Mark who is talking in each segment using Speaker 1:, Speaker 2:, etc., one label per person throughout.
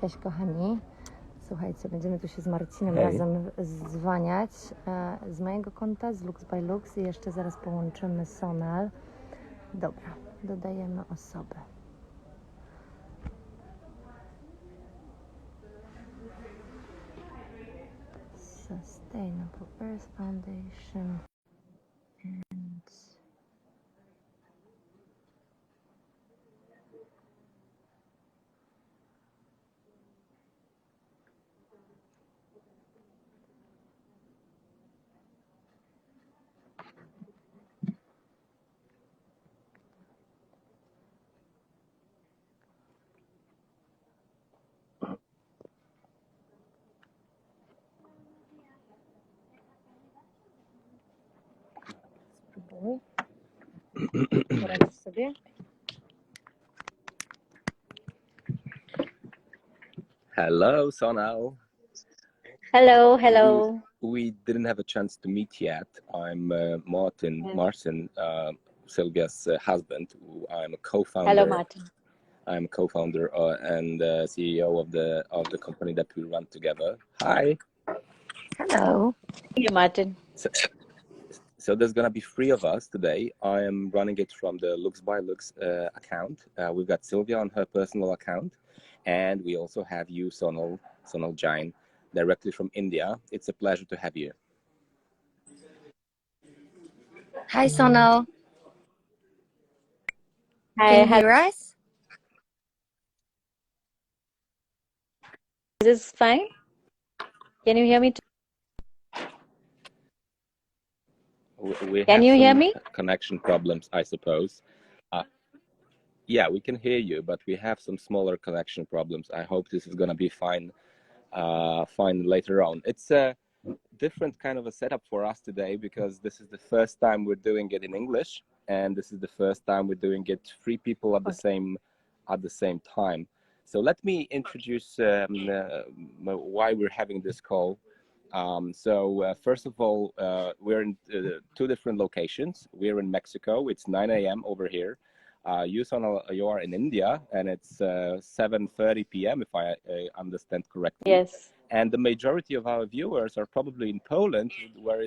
Speaker 1: Cześć kochani. Słuchajcie, będziemy tu się z Marcinem razem zwaniać z mojego konta, z Lux by Lux i jeszcze zaraz połączymy Sonal. Dobra, dodajemy osobę. Sustainable Earth Foundation and spróbuj. Poradzisz sobie?
Speaker 2: Hello, Sonal.
Speaker 3: Hello, hello.
Speaker 2: We didn't have a chance to meet yet. I'm Martin, Sylwia's husband. I'm a co-founder.
Speaker 3: Hello, Martin.
Speaker 2: I'm a co-founder and CEO of the company that we run together. Hi.
Speaker 1: Hello.
Speaker 3: Thank you, Martin.
Speaker 2: So there's gonna be three of us today. I am running it from the Lux by Lux account. We've got Sylwia on her personal account, and we also have you, Sonal Jain, directly from India. It's a pleasure to have you.
Speaker 1: Hi Sonal.
Speaker 3: Hi,
Speaker 1: Can you hear us?
Speaker 3: Is this fine? Can you hear me too?
Speaker 2: Can
Speaker 3: you hear me?
Speaker 2: Connection problems, I suppose. Yeah, we can hear you, but we have some smaller connection problems. I hope this is going to be fine later on. It's a different kind of a setup for us today because this is the first time we're doing it in English, and this is the first time we're doing it three people at the same time. So let me introduce why we're having this call. First of all, we're in two different locations. We're in Mexico. It's 9 a.m. over here. You are in India, and it's 7:30 p.m. if I understand correctly.
Speaker 3: Yes.
Speaker 2: And the majority of our viewers are probably in Poland, where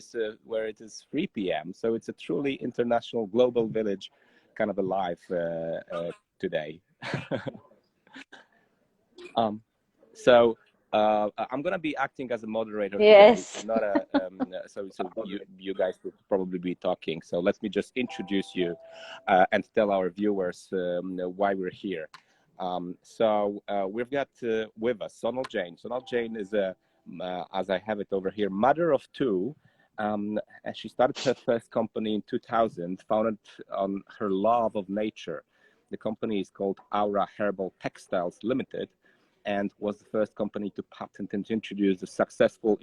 Speaker 2: it is 3 p.m. So it's a truly international, global village, kind of alive today. I'm gonna be acting as a moderator
Speaker 3: Yes.
Speaker 2: today, not a so you guys will probably be talking. So let me just introduce you and tell our viewers why we're here. We've got with us Sonal Jain. Sonal Jain is as I have it over here, mother of two. And she started her first company in 2000, founded on her love of nature. The company is called Aura Herbal Textiles Ltd, and was the first company to patent and introduce the successful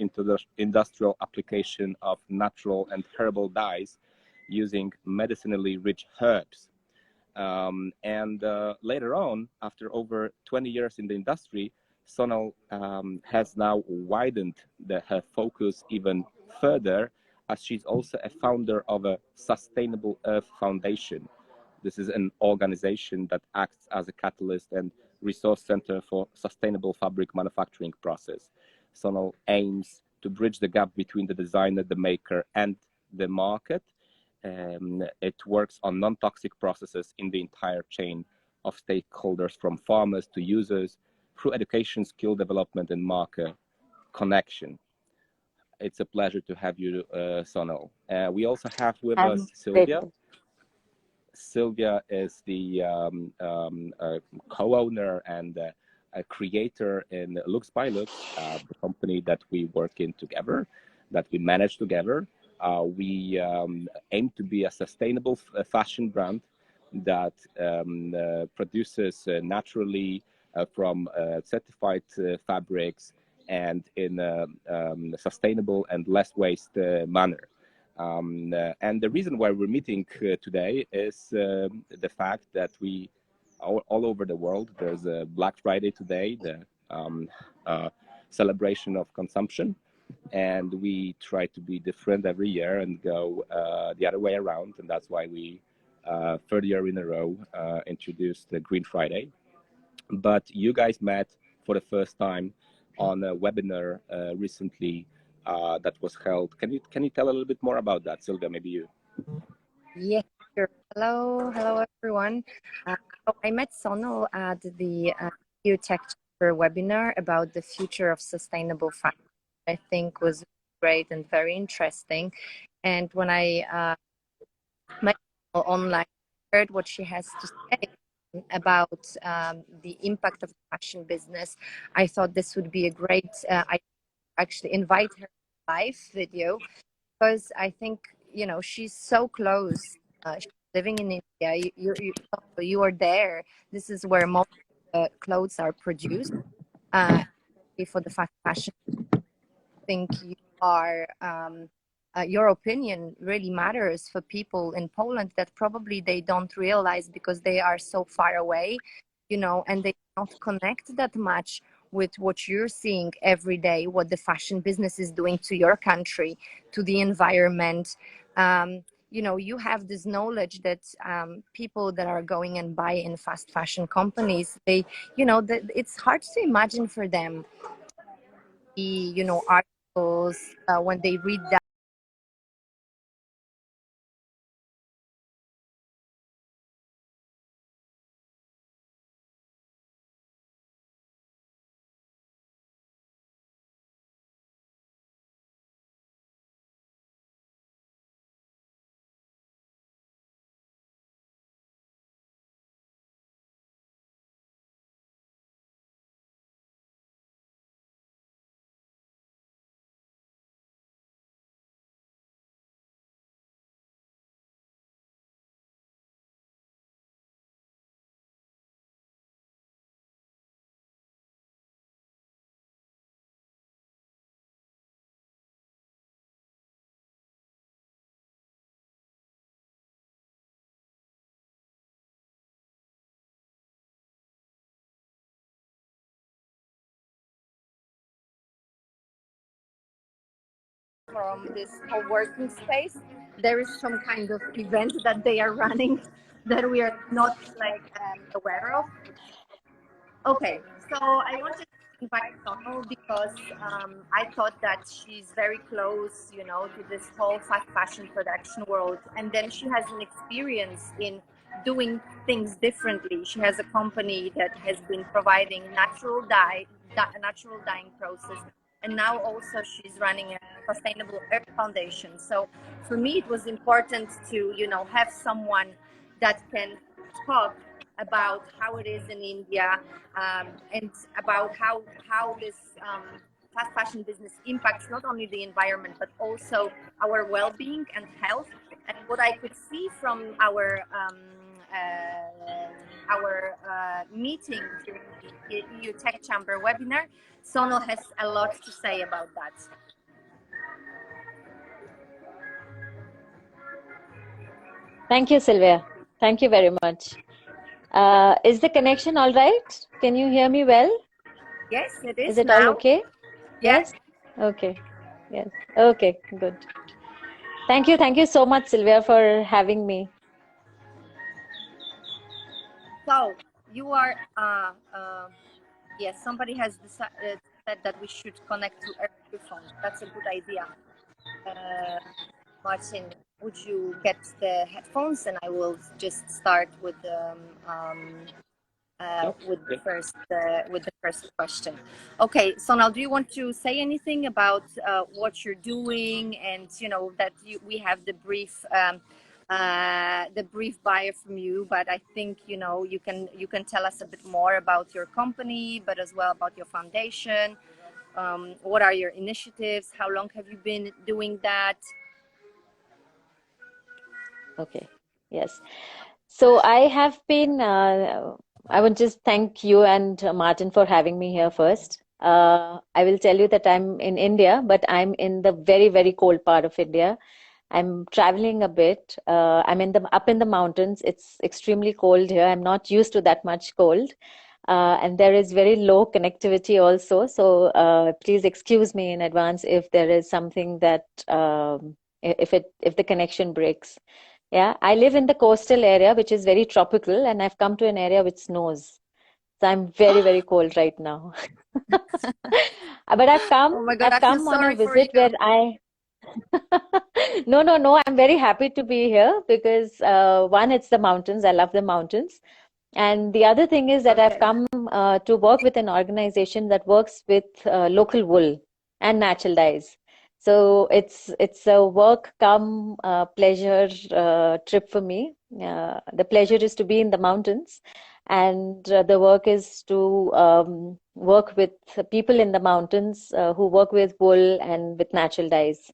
Speaker 2: industrial application of natural and herbal dyes using medicinally rich herbs. Later on, after over 20 years in the industry, Sonal has now widened her focus even further, as she's also a founder of a Sustainable Earth Foundation. This is an organization that acts as a catalyst and resource center for sustainable fabric manufacturing process. Sonal aims to bridge the gap between the designer, the maker, and the market. It works on non-toxic processes in the entire chain of stakeholders, from farmers to users, through education, skill development, and market connection. It's a pleasure to have you, Sonal. We also have with us Sylwia. Sylwia is the co-owner and a creator in Lux by Lux, the company that we work in together, that we manage together. We aim to be a sustainable fashion brand that produces naturally from certified fabrics and in a sustainable and less waste manner. And the reason why we're meeting today is the fact that we all over the world, there's a Black Friday today, the celebration of consumption, and we try to be different every year and go the other way around, and that's why we third year in a row introduced the Green Friday. But you guys met for the first time on a webinar recently that was held. Can you tell a little bit more about that, Sylwia? Maybe you.
Speaker 1: Yes, sure. Hello everyone. I met Sonal at the EU Tech Chamber webinar about the future of sustainable fashion. I think was great and very interesting. And when I met Sonal online, heard what she has to say about the impact of the fashion business, I thought this would be a great. I actually invite her live video because I think she's so close. She's living in India. You are there. This is where most clothes are produced. Uh, for the fast fashion, I think you are. Your opinion really matters for people in Poland that probably they don't realize because they are so far away, and they don't connect that much with what you're seeing every day, what the fashion business is doing to your country, to the environment. You have this knowledge that people that are going and buy in fast fashion companies, it's hard to imagine for them the, articles when they read that from this co-working space, there is some kind of event that they are running that we are not aware of. Okay, so I wanted to invite Sonal because I thought that she's very close, to this whole fast fashion production world, and then she has an experience in doing things differently. She has a company that has been providing natural dyeing process, and now also she's running a sustainable earth foundation. So for me, it was important to, have someone that can talk about how it is in India, and about how this fast fashion business impacts not only the environment but also our well-being and health. And what I could see from our meeting during the EU Tech Chamber webinar, Sonal has a lot to say about that.
Speaker 3: Thank you, Sylwia. Thank you very much. Is the connection all right? Can you hear me well?
Speaker 1: Yes, it is.
Speaker 3: Is it
Speaker 1: now.
Speaker 3: all okay?
Speaker 1: Yes.
Speaker 3: Okay. Yes. Okay, good. Thank you so much, Sylwia, for having me.
Speaker 1: So you are yes, somebody has decided said that we should connect to earphones. That's a good idea. Martin, would you get the headphones, and I will just start with the first question. Okay, Sonal, do you want to say anything about what you're doing, and that we have the brief bio from you, but I think you can tell us a bit more about your company, but as well about your foundation. What are your initiatives? How long have you been doing that?
Speaker 3: Okay. Yes. So I have been, I would just thank you and Martin for having me here first. I will tell you that I'm in India, but I'm in the very, very cold part of India. I'm traveling a bit. I'm up in the mountains. It's extremely cold here. I'm not used to that much cold. And there is very low connectivity also. So please excuse me in advance if there is something that, if the connection breaks. Yeah, I live in the coastal area, which is very tropical, and I've come to an area which snows. So I'm very, very cold right now. But
Speaker 4: Oh my God,
Speaker 3: I've
Speaker 4: I feel
Speaker 3: come on a
Speaker 4: sorry for you.
Speaker 3: visit where no, I'm very happy to be here because one, it's the mountains. I love the mountains. And the other thing is that I've
Speaker 4: Okay.
Speaker 3: come to work with an organization that works with local wool and natural dyes. So it's a work come pleasure trip for me. The pleasure is to be in the mountains, and the work is to work with people in the mountains who work with wool and with natural dyes.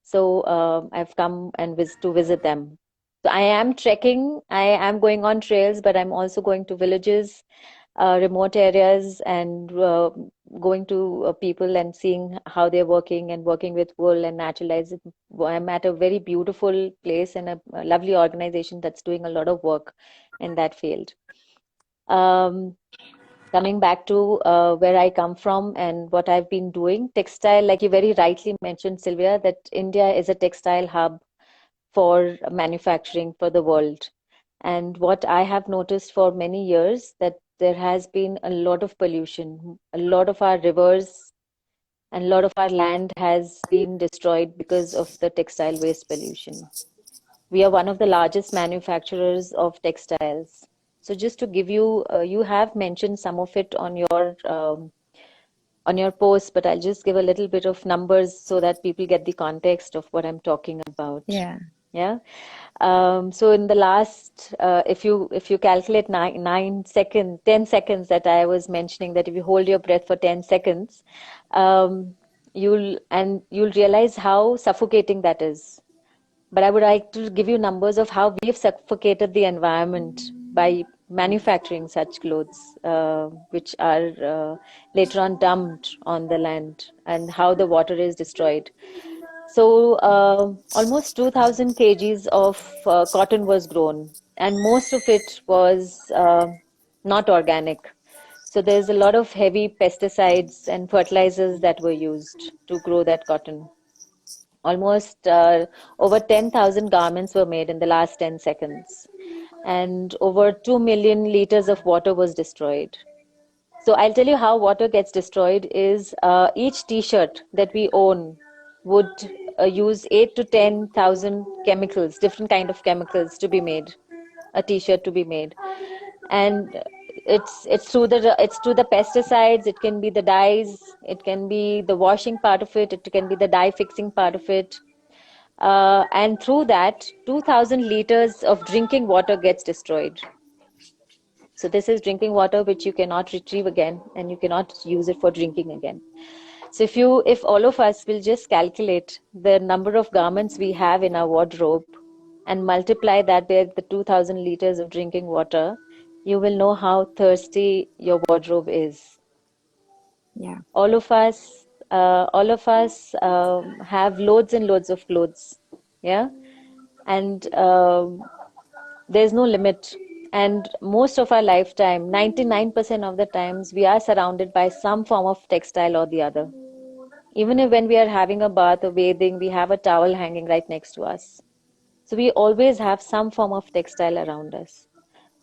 Speaker 3: So I've come and to visit them. So I am trekking, I am going on trails, but I'm also going to villages, remote areas, and going to people and seeing how they're working and working with wool and natural dyes. I'm at a very beautiful place and a lovely organization that's doing a lot of work in that field. Um, Coming back to where I come from and what I've been doing, textile, like you very rightly mentioned, Sylvia, that India is a textile hub for manufacturing for the world. And what I have noticed for many years that there has been a lot of pollution. A lot of our rivers and a lot of our land has been destroyed because of the textile waste pollution. We are one of the largest manufacturers of textiles. So just to give you, you have mentioned some of it on your post, but I'll just give a little bit of numbers so that people get the context of what I'm talking about.
Speaker 1: Yeah.
Speaker 3: Yeah. So in the last, if you calculate 9 seconds, 10 seconds that I was mentioning, that if you hold your breath for 10 seconds, you'll realize how suffocating that is. But I would like to give you numbers of how we've suffocated the environment by manufacturing such clothes, which are later on dumped on the land, and how the water is destroyed. So almost 2,000 kgs of cotton was grown, and most of it was not organic. So there's a lot of heavy pesticides and fertilizers that were used to grow that cotton. Almost over 10,000 garments were made in the last 10 seconds, and over 2 million liters of water was destroyed. So I'll tell you how water gets destroyed is each t-shirt that we own would use 8 to 10,000 chemicals, different kind of chemicals to be made, a t-shirt to be made. And it's through the pesticides, it can be the dyes, it can be the washing part of it, it can be the dye fixing part of it. And through that, 2,000 liters of drinking water gets destroyed. So this is drinking water which you cannot retrieve again, and you cannot use it for drinking again. So if all of us will just calculate the number of garments we have in our wardrobe and multiply that by the 2,000 liters of drinking water, you will know how thirsty your wardrobe is.
Speaker 1: Yeah.
Speaker 3: All of us have loads and loads of clothes, yeah, and there's no limit. And most of our lifetime, 99% of the times, we are surrounded by some form of textile or the other. Even if when we are having a bath or bathing, we have a towel hanging right next to us. So we always have some form of textile around us.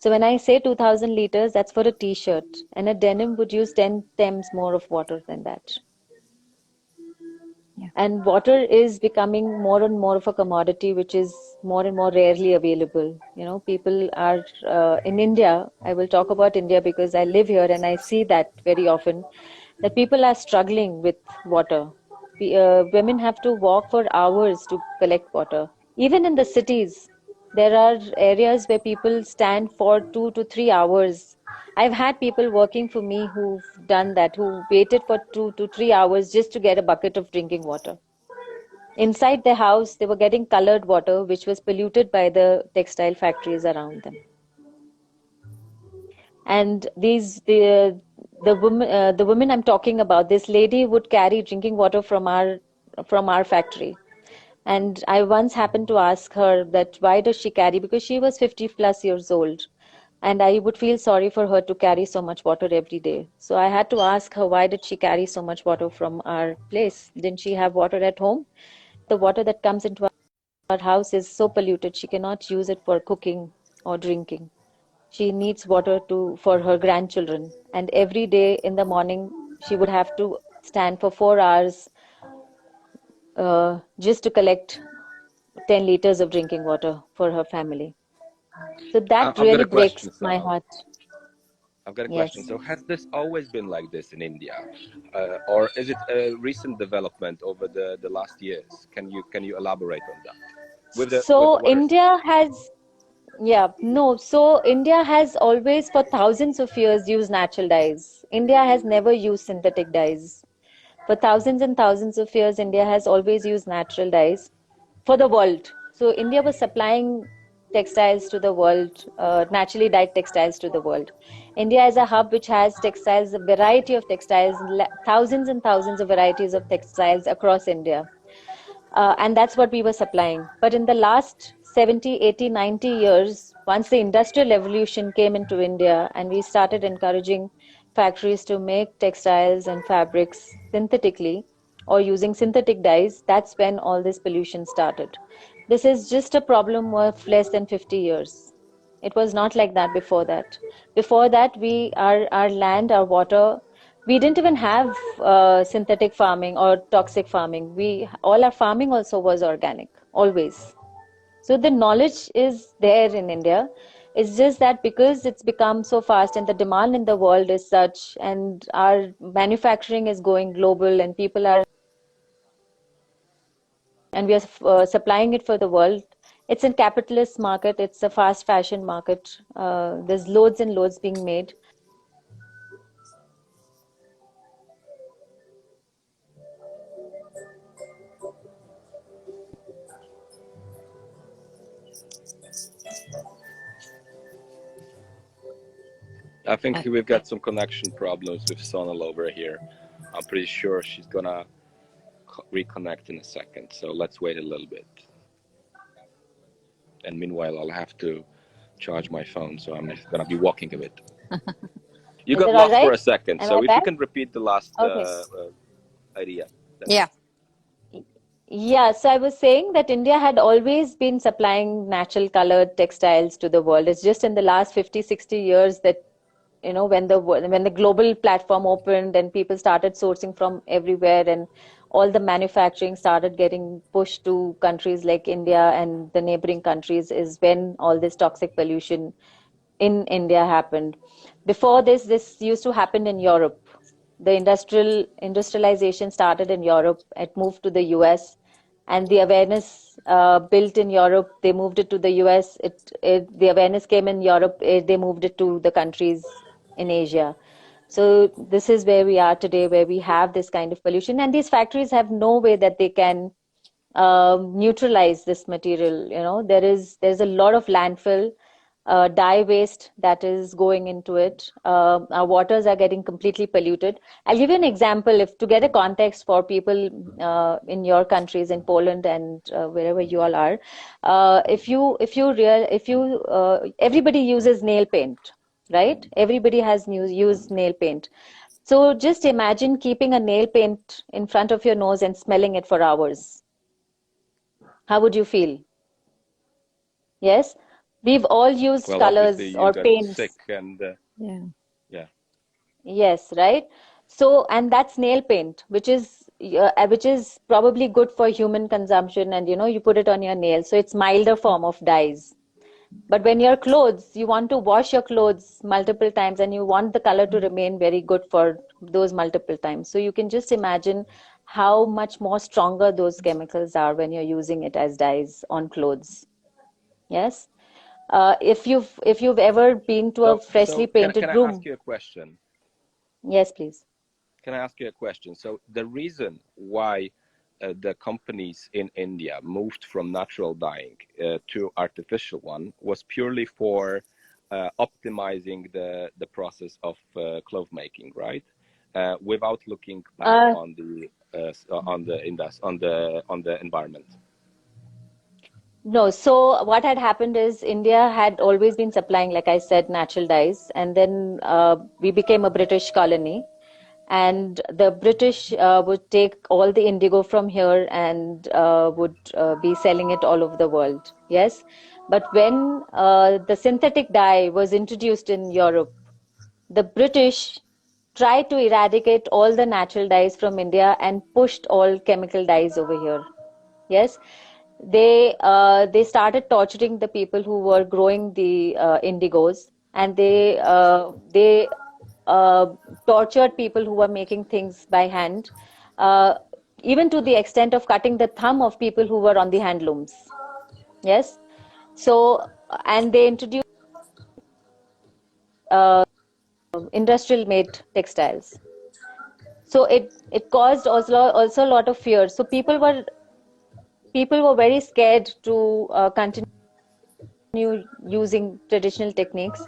Speaker 3: So when I say 2,000 liters, that's for a t-shirt, and a denim would use 10 times more of water than that.
Speaker 1: Yeah.
Speaker 3: And water is becoming more and more of a commodity, which is more and more rarely available. You know, people are in India. I will talk about India because I live here and I see that very often, that people are struggling with water. Women have to walk for hours to collect water. Even in the cities, there are areas where people stand for 2 to 3 hours. I've had people working for me who've done that, who waited for 2 to 3 hours just to get a bucket of drinking water. Inside their house, they were getting colored water, which was polluted by the textile factories around them. And the women I'm talking about, this lady would carry drinking water from our factory. And I once happened to ask her that why does she carry, because she was 50 plus years old. And I would feel sorry for her to carry so much water every day. So I had to ask her, why did she carry so much water from our place? Didn't she have water at home? The water that comes into our house is so polluted, she cannot use it for cooking or drinking. She needs water for her grandchildren. And every day in the morning, she would have to stand for 4 hours just to collect 10 liters of drinking water for her family. So that
Speaker 2: I've got
Speaker 3: really
Speaker 2: a
Speaker 3: breaks
Speaker 2: question,
Speaker 3: my
Speaker 2: Sonal.
Speaker 3: heart.
Speaker 2: I've got a question.
Speaker 3: Yes.
Speaker 2: So, has this always been like this in India, or is it a recent development over the last years? Can you elaborate on that with the
Speaker 3: So
Speaker 2: water
Speaker 3: India
Speaker 2: system?
Speaker 3: has, yeah, no. So India has always, for thousands of years, used natural dyes. India has never used synthetic dyes. For thousands and thousands of years, India has always used natural dyes for the world. So India was supplying textiles to the world, naturally dyed textiles to the world. India is a hub which has textiles, a variety of textiles, thousands and thousands of varieties of textiles across India. And that's what we were supplying. But in the last 70, 80, 90 years, once the industrial revolution came into India and we started encouraging factories to make textiles and fabrics synthetically or using synthetic dyes, that's when all this pollution started. This is just a problem of less than 50 years. It was not like that before that. Before that, our land, our water, we didn't even have synthetic farming or toxic farming. We all our farming also was organic, always. So the knowledge is there in India. It's just that because it's become so fast and the demand in the world is such, and our manufacturing is going global, and people are, and we are supplying it for the world. It's a capitalist market. It's a fast fashion market. There's loads and loads being made.
Speaker 2: I think we've got some connection problems with Sonal over here. I'm pretty sure she's gonna reconnect in a second. So let's wait a little bit. And meanwhile, I'll have to charge my phone, so I'm just gonna be walking a bit. You
Speaker 3: Is
Speaker 2: got
Speaker 3: it all
Speaker 2: lost for
Speaker 3: right?
Speaker 2: a second,
Speaker 3: Am I
Speaker 2: so if you
Speaker 3: back?
Speaker 2: can repeat the last
Speaker 3: Okay.
Speaker 2: idea.
Speaker 1: Yeah.
Speaker 3: Yeah, so I was saying that India had always been supplying natural colored textiles to the world. It's just in the last 50, 60 years that, when the global platform opened and people started sourcing from everywhere, and all the manufacturing started getting pushed to countries like India and the neighboring countries, is when all this toxic pollution in India happened. Before this used to happen in Europe. The industrialization started in Europe. It moved to the US, and the awareness built in Europe. They moved it to the US. The awareness came in Europe. They moved it to the countries in Asia. So this is where we are today, where we have this kind of pollution, and these factories have no way that they can neutralize this material. There's a lot of landfill, dye waste that is going into it. Our waters are getting completely polluted. I'll give you an example, if to get a context for people in your countries, in Poland and wherever you all are. Everybody uses nail paint, right? Everybody has used nail paint. So just imagine keeping a nail paint in front of your nose and smelling it for hours. How would you feel? Yes, we've all used
Speaker 2: Well, obviously
Speaker 3: colors
Speaker 2: you
Speaker 3: or
Speaker 2: got sick,
Speaker 3: paints.
Speaker 2: and
Speaker 1: Yeah.
Speaker 2: yeah.
Speaker 3: Yes, right. So, and that's nail paint, which is probably good for human consumption, and you put it on your nails, so it's milder form of dyes. But when your clothes, you want to wash your clothes multiple times, and you want the color to remain very good for those multiple times. So you can just imagine how much more stronger those chemicals are when you're using it as dyes on clothes. Yes. If you've ever been to a freshly
Speaker 2: So can
Speaker 3: painted
Speaker 2: I ask
Speaker 3: room.
Speaker 2: you a question?
Speaker 3: Yes, please.
Speaker 2: Can I ask you a question? So the reason why the companies in India moved from natural dyeing to artificial one was purely for optimizing the process of cloth making, right? Without looking back
Speaker 3: Uh,
Speaker 2: on the environment.
Speaker 3: no, so what had happened is India had always been supplying, like I said, natural dyes, and then we became a British colony, and the British would take all the indigo from here and would be selling it all over the world. Yes, but when the synthetic dye was introduced in Europe, the British tried to eradicate all the natural dyes from India and pushed all chemical dyes over here. Yes, they started torturing the people who were growing the indigos, and they uh, tortured people who were making things by hand, uh, even to the extent of cutting the thumb of people who were on the handlooms. Yes, so and they introduced uh, industrial made textiles. So it caused also a lot of fear. So people were very scared to continue using traditional techniques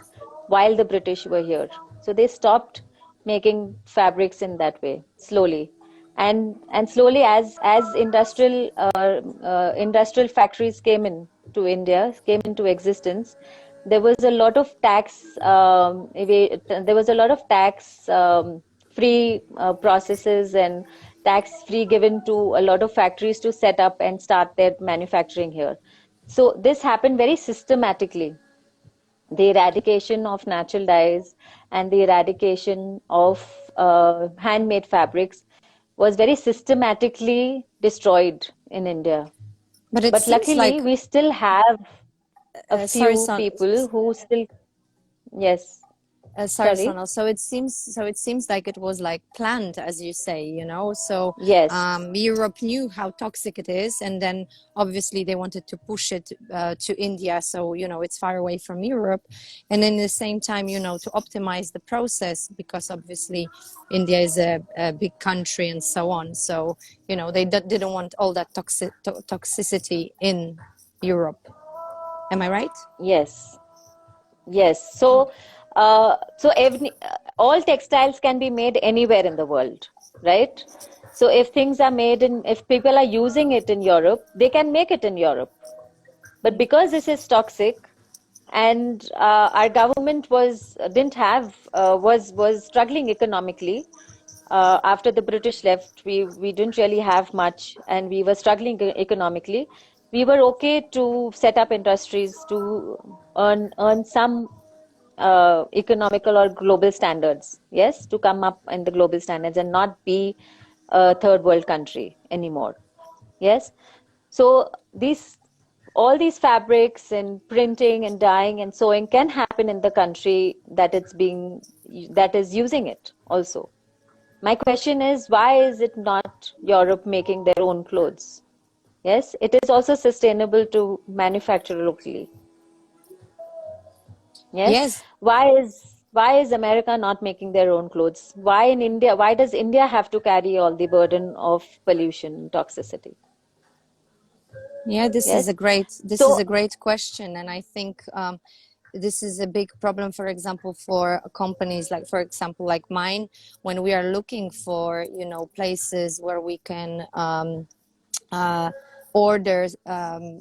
Speaker 3: while the British were here. So they stopped making fabrics in that way slowly, and slowly as industrial factories came into India, came into existence, there was a lot of tax. There was a lot of tax free processes and tax free given to a lot of factories to set up and start their manufacturing here. So this happened very systematically. The eradication of natural dyes and the eradication of handmade fabrics was very systematically destroyed in India.
Speaker 1: But it
Speaker 3: But
Speaker 1: seems like,
Speaker 3: luckily, we still have a
Speaker 1: sorry,
Speaker 3: few people who still, yes,
Speaker 1: sorry,
Speaker 3: sorry,
Speaker 1: Sonal. So it seems like it was like planned, as you say, you know. So
Speaker 3: yes,
Speaker 1: Europe knew how toxic it is, and then obviously they wanted to push it to India. So it's far away from Europe, and then at the same time, to optimize the process, because obviously India is a big country and so on. So they didn't want all that toxicity in Europe. Am I right?
Speaker 3: yes. Yes. So all textiles can be made anywhere in the world, right? So if people are using it in Europe, they can make it in Europe. But because this is toxic, and our government was struggling economically after the British left. We didn't really have much, and we were struggling economically. We were okay to set up industries to earn some economical or global standards. Yes, to come up in the global standards and not be a third world country anymore. Yes, so these all these fabrics and printing and dyeing and sewing can happen in the country that is using it also. My question is, why is it not Europe making their own clothes? Yes, it is also sustainable to manufacture locally. Yes,
Speaker 1: Yes.
Speaker 3: why is America not making their own clothes? Why in India? Why does India have to carry all the burden of pollution and toxicity?
Speaker 1: Yeah, this is
Speaker 3: Yes,
Speaker 1: a great
Speaker 3: so
Speaker 1: question, and I think this is a big problem. For example, for companies like, for example, like mine, when we are looking for places where we can uh, order,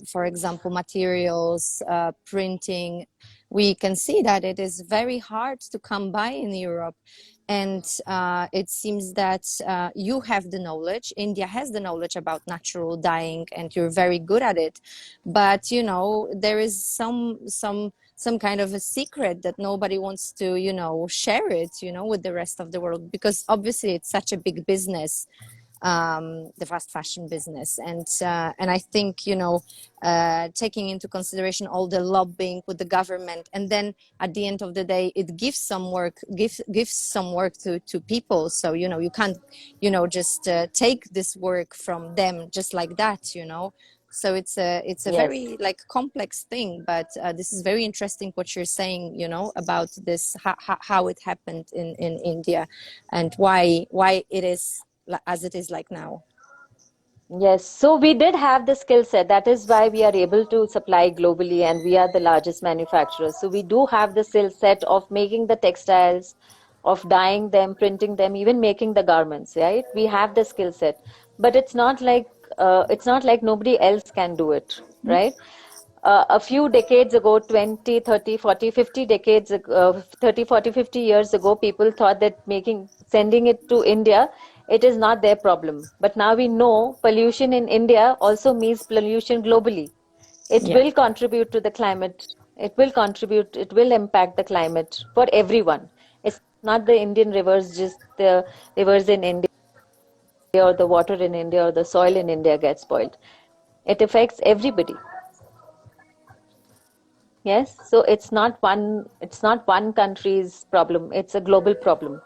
Speaker 1: for example, materials, printing, we can see that it is very hard to come by in Europe. And it seems that you have the knowledge, India has the knowledge about natural dyeing, and you're very good at it. But there is some kind of a secret that nobody wants to share it with the rest of the world, because obviously it's such a big business, the fast fashion business. And I think taking into consideration all the lobbying with the government, and then at the end of the day it gives some work to people. So you can't just take this work from them just like that. So it's a
Speaker 3: yes.
Speaker 1: very like complex thing, but this is very interesting what you're saying, about this, how it happened in India, and why it is as it is like now.
Speaker 3: Yes, so we did have the skill set. That is why we are able to supply globally, and we are the largest manufacturers. So we do have the skill set of making the textiles, of dyeing them, printing them, even making the garments, right? We have the skill set. But it's not like nobody else can do it, right? A few decades ago, 20, 30, 40, 50 decades ago, 30, 40, 50 years ago, people thought that sending it to India, it is not their problem. But now we know pollution in India also means pollution globally. It
Speaker 1: Yeah.
Speaker 3: will contribute to the climate. It will impact the climate for everyone. It's not the Indian rivers, just the rivers in India or the water in India or the soil in India gets spoiled. It affects everybody. Yes, so it's not one country's problem. It's a global problem.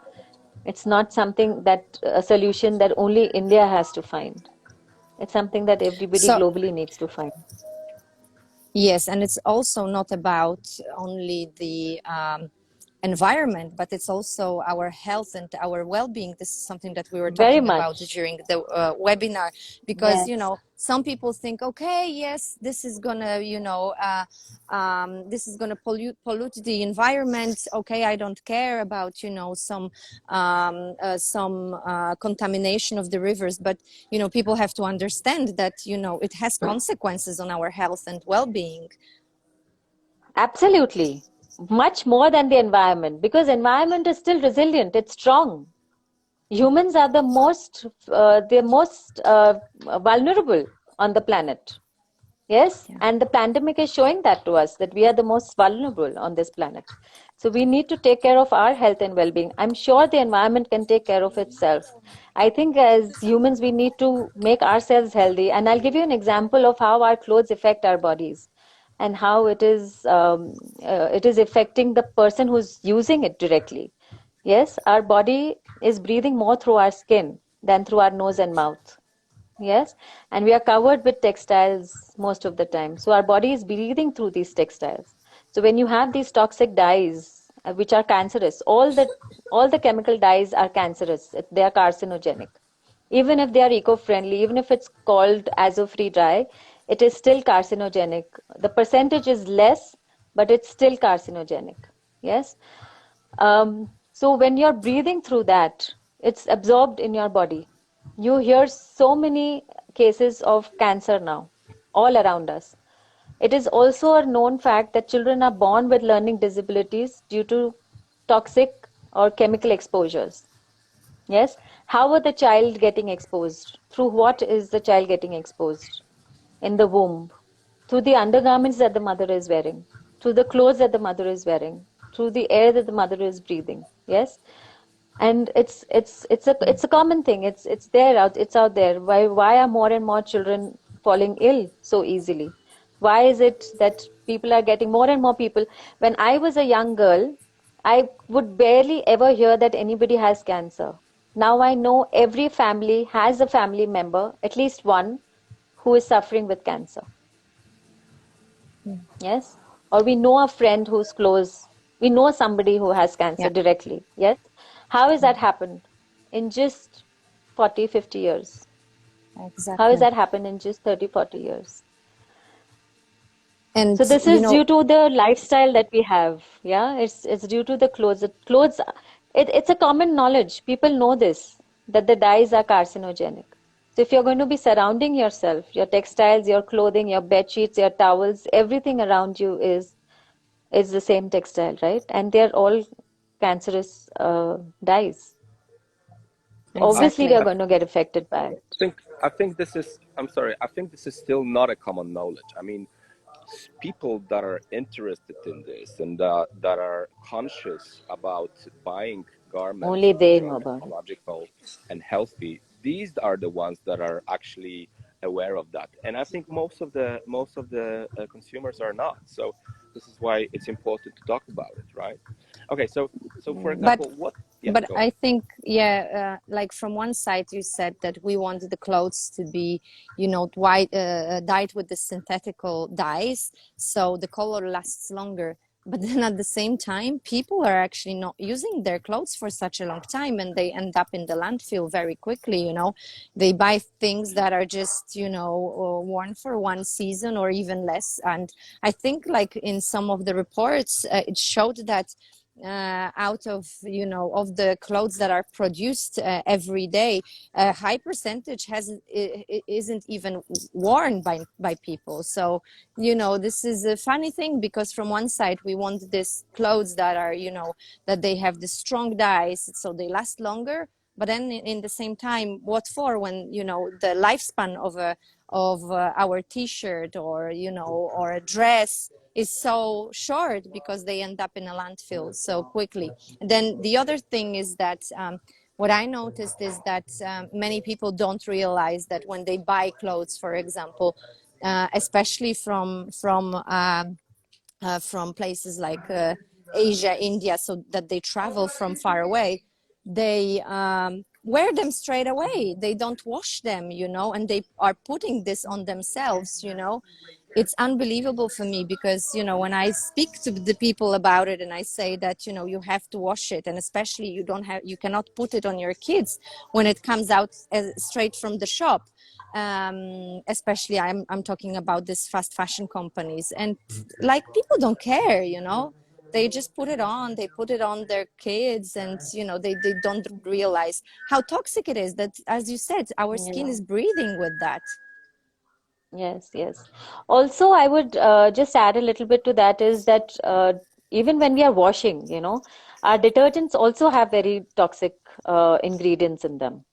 Speaker 3: It's not something that a solution that only India has to find. It's something that everybody
Speaker 1: So
Speaker 3: globally needs to find.
Speaker 1: yes, and it's also not about only the environment, but it's also our health and our well-being. This is something that we were
Speaker 3: Very
Speaker 1: talking about
Speaker 3: much.
Speaker 1: during the webinar, because
Speaker 3: Yes.
Speaker 1: some people think, okay, yes, this is gonna this is gonna pollute the environment. Okay, I don't care about some contamination of the rivers, but people have to understand that it has consequences on our health and well-being.
Speaker 3: Absolutely. Much more than the environment, because environment is still resilient, it's strong. Humans are the most vulnerable on the planet. Yes,
Speaker 1: Yeah.
Speaker 3: and the pandemic is showing that to us, that we are the most vulnerable on this planet. So we need to take care of our health and well-being. I'm sure the environment can take care of itself. I think as humans, we need to make ourselves healthy. And I'll give you an example of how our clothes affect our bodies and how it is affecting the person who's using it directly. Yes, our body is breathing more through our skin than through our nose and mouth. Yes, and we are covered with textiles most of the time. So our body is breathing through these textiles. So when you have these toxic dyes, which are cancerous, all the chemical dyes are cancerous. They are carcinogenic. Even if they are eco-friendly, even if it's called azo-free dye, it is still carcinogenic. The percentage is less, but it's still carcinogenic. Yes. So when you're breathing through that, it's absorbed in your body. You hear so many cases of cancer now, all around us. It is also a known fact that children are born with learning disabilities due to toxic or chemical exposures. Yes. How are the child getting exposed? Through what is the child getting exposed? In the womb, through the undergarments that the mother is wearing, through the clothes that the mother is wearing, through the air that the mother is breathing. Yes, and it's a common thing. It's out there. Why are more and more children falling ill so easily? Why is it that people are getting more and more people? When I was a young girl, I would barely ever hear that anybody has cancer. Now I know every family has a family member, at least one, who is suffering with cancer. Yes. Or we know a friend who's close. We know somebody who has cancer
Speaker 1: Yeah,
Speaker 3: directly. Yes. How has that happened in just 40, 50 years? How has
Speaker 1: exactly.
Speaker 3: that happened in just 30, 40 years?
Speaker 1: And
Speaker 3: So this is due to the lifestyle that we have. Yeah. It's due to the clothes. The clothes, it's a common knowledge. People know this, that the dyes are carcinogenic. So if you're going to be surrounding yourself, your textiles, your clothing, your bed sheets, your towels, everything around you is the same textile, right? And they're all cancerous dyes. Obviously, we
Speaker 1: exactly.
Speaker 3: are going to get affected by it.
Speaker 2: I think this is. I'm sorry. I think this is still not a common knowledge. I mean, people that are interested in this and that are conscious about buying garments
Speaker 3: Only they
Speaker 2: which
Speaker 3: know
Speaker 2: are
Speaker 3: about it.
Speaker 2: ecological and healthy, these are the ones that are actually aware of that. And I think most of the consumers are not. So this is why it's important to talk about it, right? Okay, so for
Speaker 1: But
Speaker 2: example, what? Yeah,
Speaker 1: but
Speaker 2: go
Speaker 1: I
Speaker 2: ahead.
Speaker 1: think, like from one side you said that we wanted the clothes to be, dyed with the synthetical dyes, so the color lasts longer. But then at the same time, people are actually not using their clothes for such a long time, and they end up in the landfill very quickly. They buy things that are just, worn for one season or even less. And I think, like in some of the reports, it showed that out of of the clothes that are produced every day, a high percentage isn't even worn by people. So this is a funny thing, because from one side we want these clothes that are that they have the strong dyes so they last longer, but then in the same time, what for, when the lifespan of our t-shirt or or a dress is so short because they end up in a landfill so quickly. Then the other thing is that what I noticed is that many people don't realize that when they buy clothes, for example, especially from places like Asia, India, so that they travel from far away, they wear them straight away. They don't wash them, you know, and they are putting this on themselves, you know. It's unbelievable for me because, you know, when I speak to the people about it and I say that, you know, you have to wash it, and especially you cannot put it on your kids when it comes out straight from the shop. Especially I'm talking about these fast fashion companies, and like people don't care, you know, they just they put it on their kids, and you know they don't realize how toxic it is, that as you said, our skin
Speaker 3: Yeah.
Speaker 1: is breathing with that.
Speaker 3: Yes, yes. Also, I would just add a little bit to that is that even when we are washing, you know, our detergents also have very toxic ingredients in them.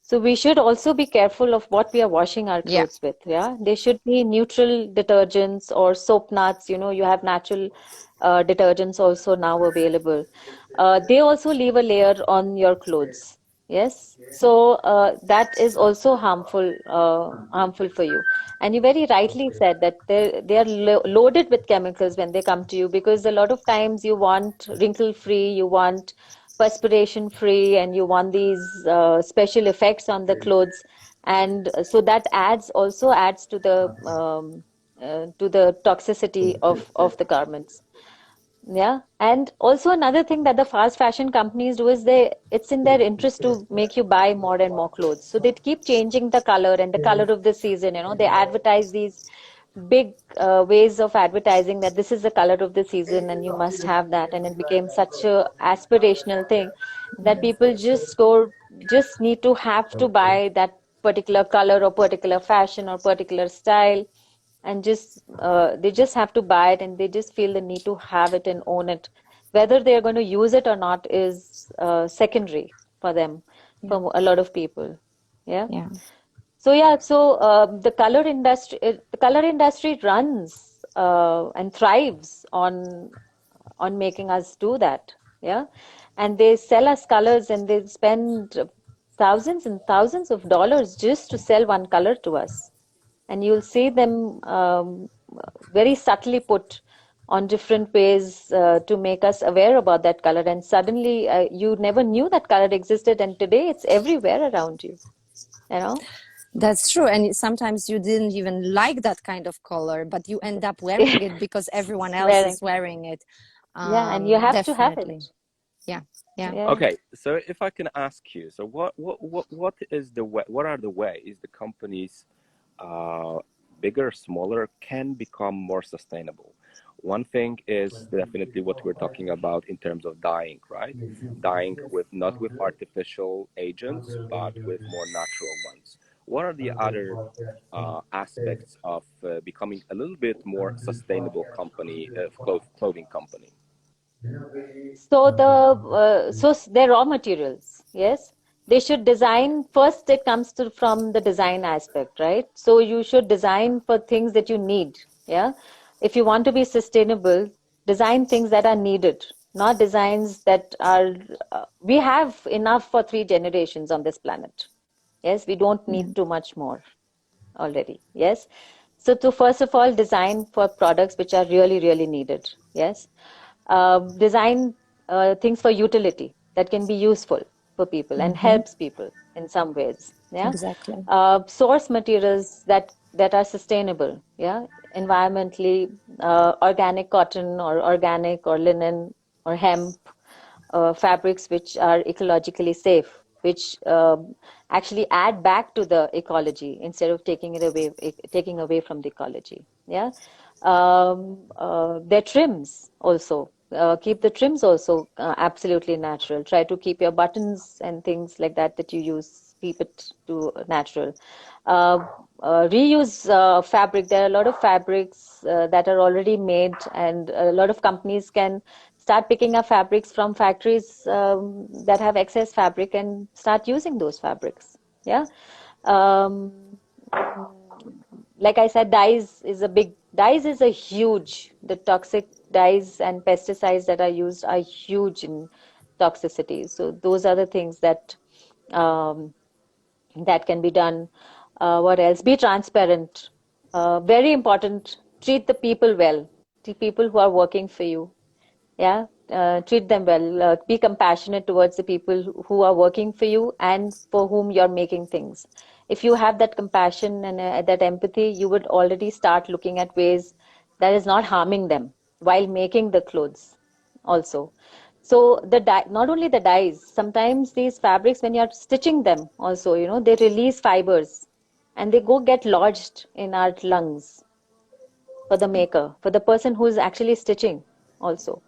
Speaker 3: So we should also be careful of what we are washing our
Speaker 1: Yeah.
Speaker 3: clothes with. Yeah, they should be neutral detergents or soap nuts. You know, you have natural detergents also now available. They also leave a layer on your clothes. Yes, so that is also harmful for you. And you very rightly said that they are loaded with chemicals when they come to you, because a lot of times you want wrinkle free, you want perspiration free, and you want these special effects on the clothes, and so that adds to the toxicity of the garments. Yeah, and also another thing that the fast fashion companies do is it's in their interest to make you buy more and more clothes. So they keep changing the color and the color of the season. You know, they advertise these big ways of advertising that this is the color of the season and you must have that. And it became such a aspirational thing that people just need to have to buy that particular color or particular fashion or particular style, and just they just have to buy it, and they just feel the need to have it and own it. Whether they're going to use it or not is secondary for them,
Speaker 1: Yeah.
Speaker 3: for a lot of people. Yeah.
Speaker 1: Yeah.
Speaker 3: So yeah, so the color industry runs and thrives on making us do that. Yeah, and they sell us colors, and they spend thousands and thousands of dollars just to sell one color to us. And you'll see them very subtly put on different ways to make us aware about that color. And suddenly you never knew that color existed, and today it's everywhere around you. You know.
Speaker 1: That's true. And sometimes you didn't even like that kind of color, but you end up wearing it because everyone else
Speaker 3: Wearing.
Speaker 1: is wearing it.
Speaker 3: Yeah, and you have to have
Speaker 1: Definitely.
Speaker 3: it.
Speaker 1: Yeah. Yeah.
Speaker 3: Yeah.
Speaker 2: Okay, so if I can ask you, so what is the way, what are the ways the companies, uh, bigger, smaller, can become more sustainable? One thing is definitely what we're talking about in terms of dyeing, right? Dyeing with not with artificial agents, but with more natural ones. What are the other aspects of becoming a little bit more sustainable company, clothing company?
Speaker 3: So their raw materials, yes, they should design first. It comes to from the design aspect, right? So you should design for things that you need. Yeah, if you want to be sustainable, design things that are needed, not designs that are. We have enough for 3 generations on this planet. Yes, we don't
Speaker 1: Yeah.
Speaker 3: need too much more already. Yes. So to first of all design for products which are really, really needed. Yes. Design things for utility that can be useful for people and
Speaker 1: Mm-hmm.
Speaker 3: helps people in some ways. Yeah.
Speaker 1: Exactly.
Speaker 3: Source materials that are sustainable. Yeah. Environmentally, organic cotton or organic or linen or hemp, fabrics which are ecologically safe, which actually add back to the ecology instead of taking away from the ecology. Yeah, their trims also. Keep the trims also absolutely natural. Try to keep your buttons and things like that you use. Keep it to natural. Uh, Reuse fabric. There are a lot of fabrics that are already made, and a lot of companies can start picking up fabrics from factories that have excess fabric and start using those fabrics. Yeah. Um, like I said, dyes is a huge, the toxic dyes and pesticides that are used are huge in toxicity. So those are the things that um, that can be done. What else? Be transparent. Very important. Treat the people well. The people who are working for you. Yeah, treat them well. Be compassionate towards the people who are working for you and for whom you're making things. If you have that compassion and that empathy, you would already start looking at ways that is not harming them while making the clothes also. So the dye, not only the dyes, sometimes these fabrics, when you're stitching them also, they release fibers and they go get lodged in our lungs for the maker, for the person who is actually stitching also.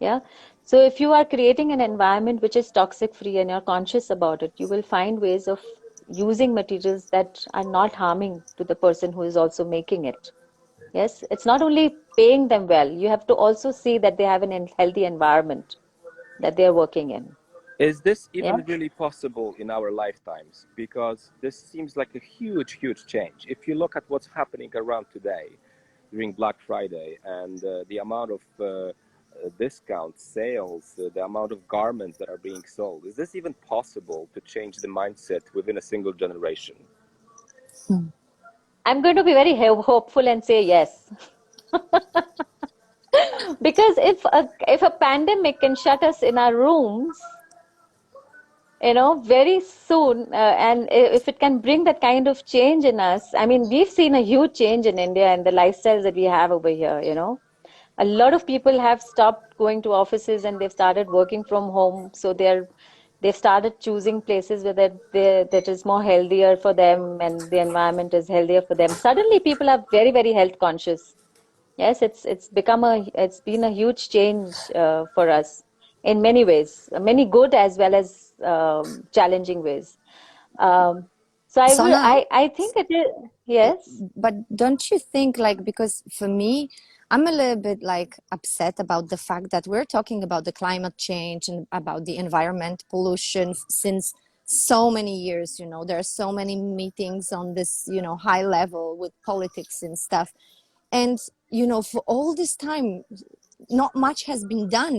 Speaker 3: Yeah. So if you are creating an environment which is toxic free and you're conscious about it, you will find ways of using materials that are not harming to the person who is also making it. Yes. It's not only paying them well, you have to also see that they have an healthy environment that they're working in.
Speaker 2: Is this
Speaker 3: Yeah.
Speaker 2: even really possible in our lifetimes? Because this seems like a huge, huge change. If you look at what's happening around today during Black Friday and the amount of discounts, sales, the amount of garments that are being sold, is this even possible to change the mindset within a single generation?
Speaker 3: I'm going to be very hopeful and say yes. Because if a pandemic can shut us in our rooms, very soon, and if it can bring that kind of change in us, I mean, we've seen a huge change in India and the lifestyles that we have over here. A lot of people have stopped going to offices and they've started working from home. So they've started choosing places where that is more healthier for them and the environment is healthier for them. Suddenly people are very, very health conscious. Yes, it's been a huge change for us in many ways, many good as well as challenging ways. Um, so
Speaker 1: Sonal,
Speaker 3: I think it is, yes.
Speaker 1: but don't you think, like, because for me, I'm a little bit like upset about the fact that we're talking about the climate change and about the environment pollution since so many years. There are so many meetings on this, high level with politics and stuff. And, for all this time, not much has been done.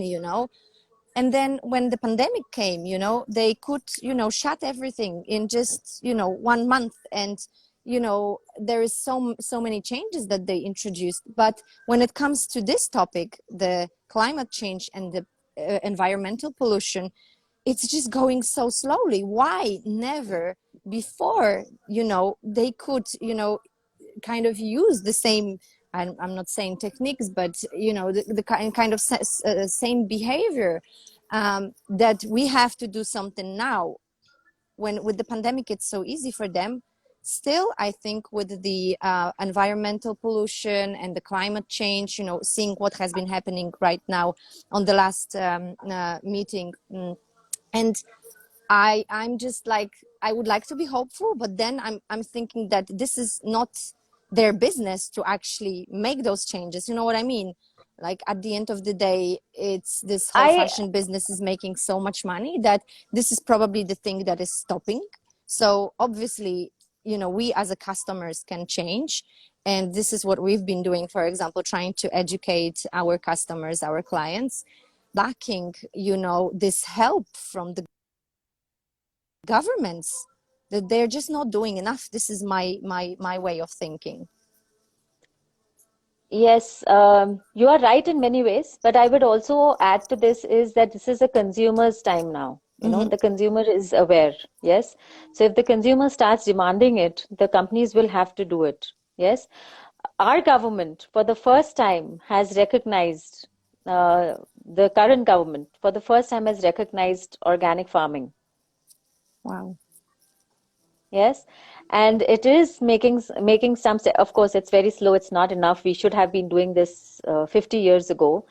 Speaker 1: And then when the pandemic came, they could, shut everything in just, 1 month. And, there is so many changes that they introduced. But when it comes to this topic, the climate change and the environmental pollution, it's just going so slowly. Why never before, they could, kind of use the same, I'm not saying techniques, but the kind of same behavior, that we have to do something now when with the pandemic it's so easy for them. Still, I think with the environmental pollution and the climate change, seeing what has been happening right now on the last meeting, and I'm just like, I would like to be hopeful, but then I'm thinking that this is not their business to actually make those changes. You know what I mean? Like at the end of the day, it's this whole
Speaker 3: I
Speaker 1: fashion business is making so much money that this is probably the thing that is stopping. So obviously, we as a customers can change. And this is what we've been doing, for example, trying to educate our customers, our clients, lacking, this help from the governments, that they're just not doing enough. This is my way of thinking.
Speaker 3: Yes, you are right in many ways, but I would also add to this is that this is a consumer's time now.
Speaker 1: Mm-hmm.
Speaker 3: The consumer is aware. Yes. So if the consumer starts demanding it, the companies will have to do it. Yes. Our government, for the first time, has recognized, the current government, for the first time, has recognized organic farming.
Speaker 1: Wow.
Speaker 3: Yes, and it is making some. Of course, it's very slow. It's not enough. We should have been doing this 50 years ago.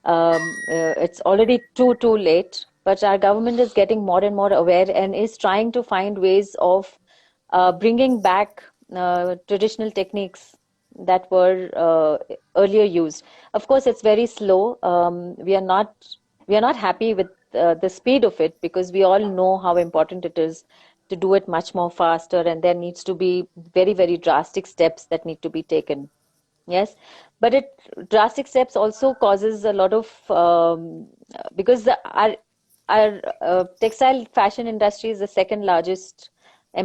Speaker 3: It's already too late. But our government is getting more and more aware and is trying to find ways of bringing back traditional techniques that were earlier used. Of course, it's very slow. We are not happy with the speed of it because we all know how important it is to do it much more faster, and there needs to be very, very drastic steps that need to be taken. Yes, but drastic steps also causes a lot of because our textile fashion industry is the second largest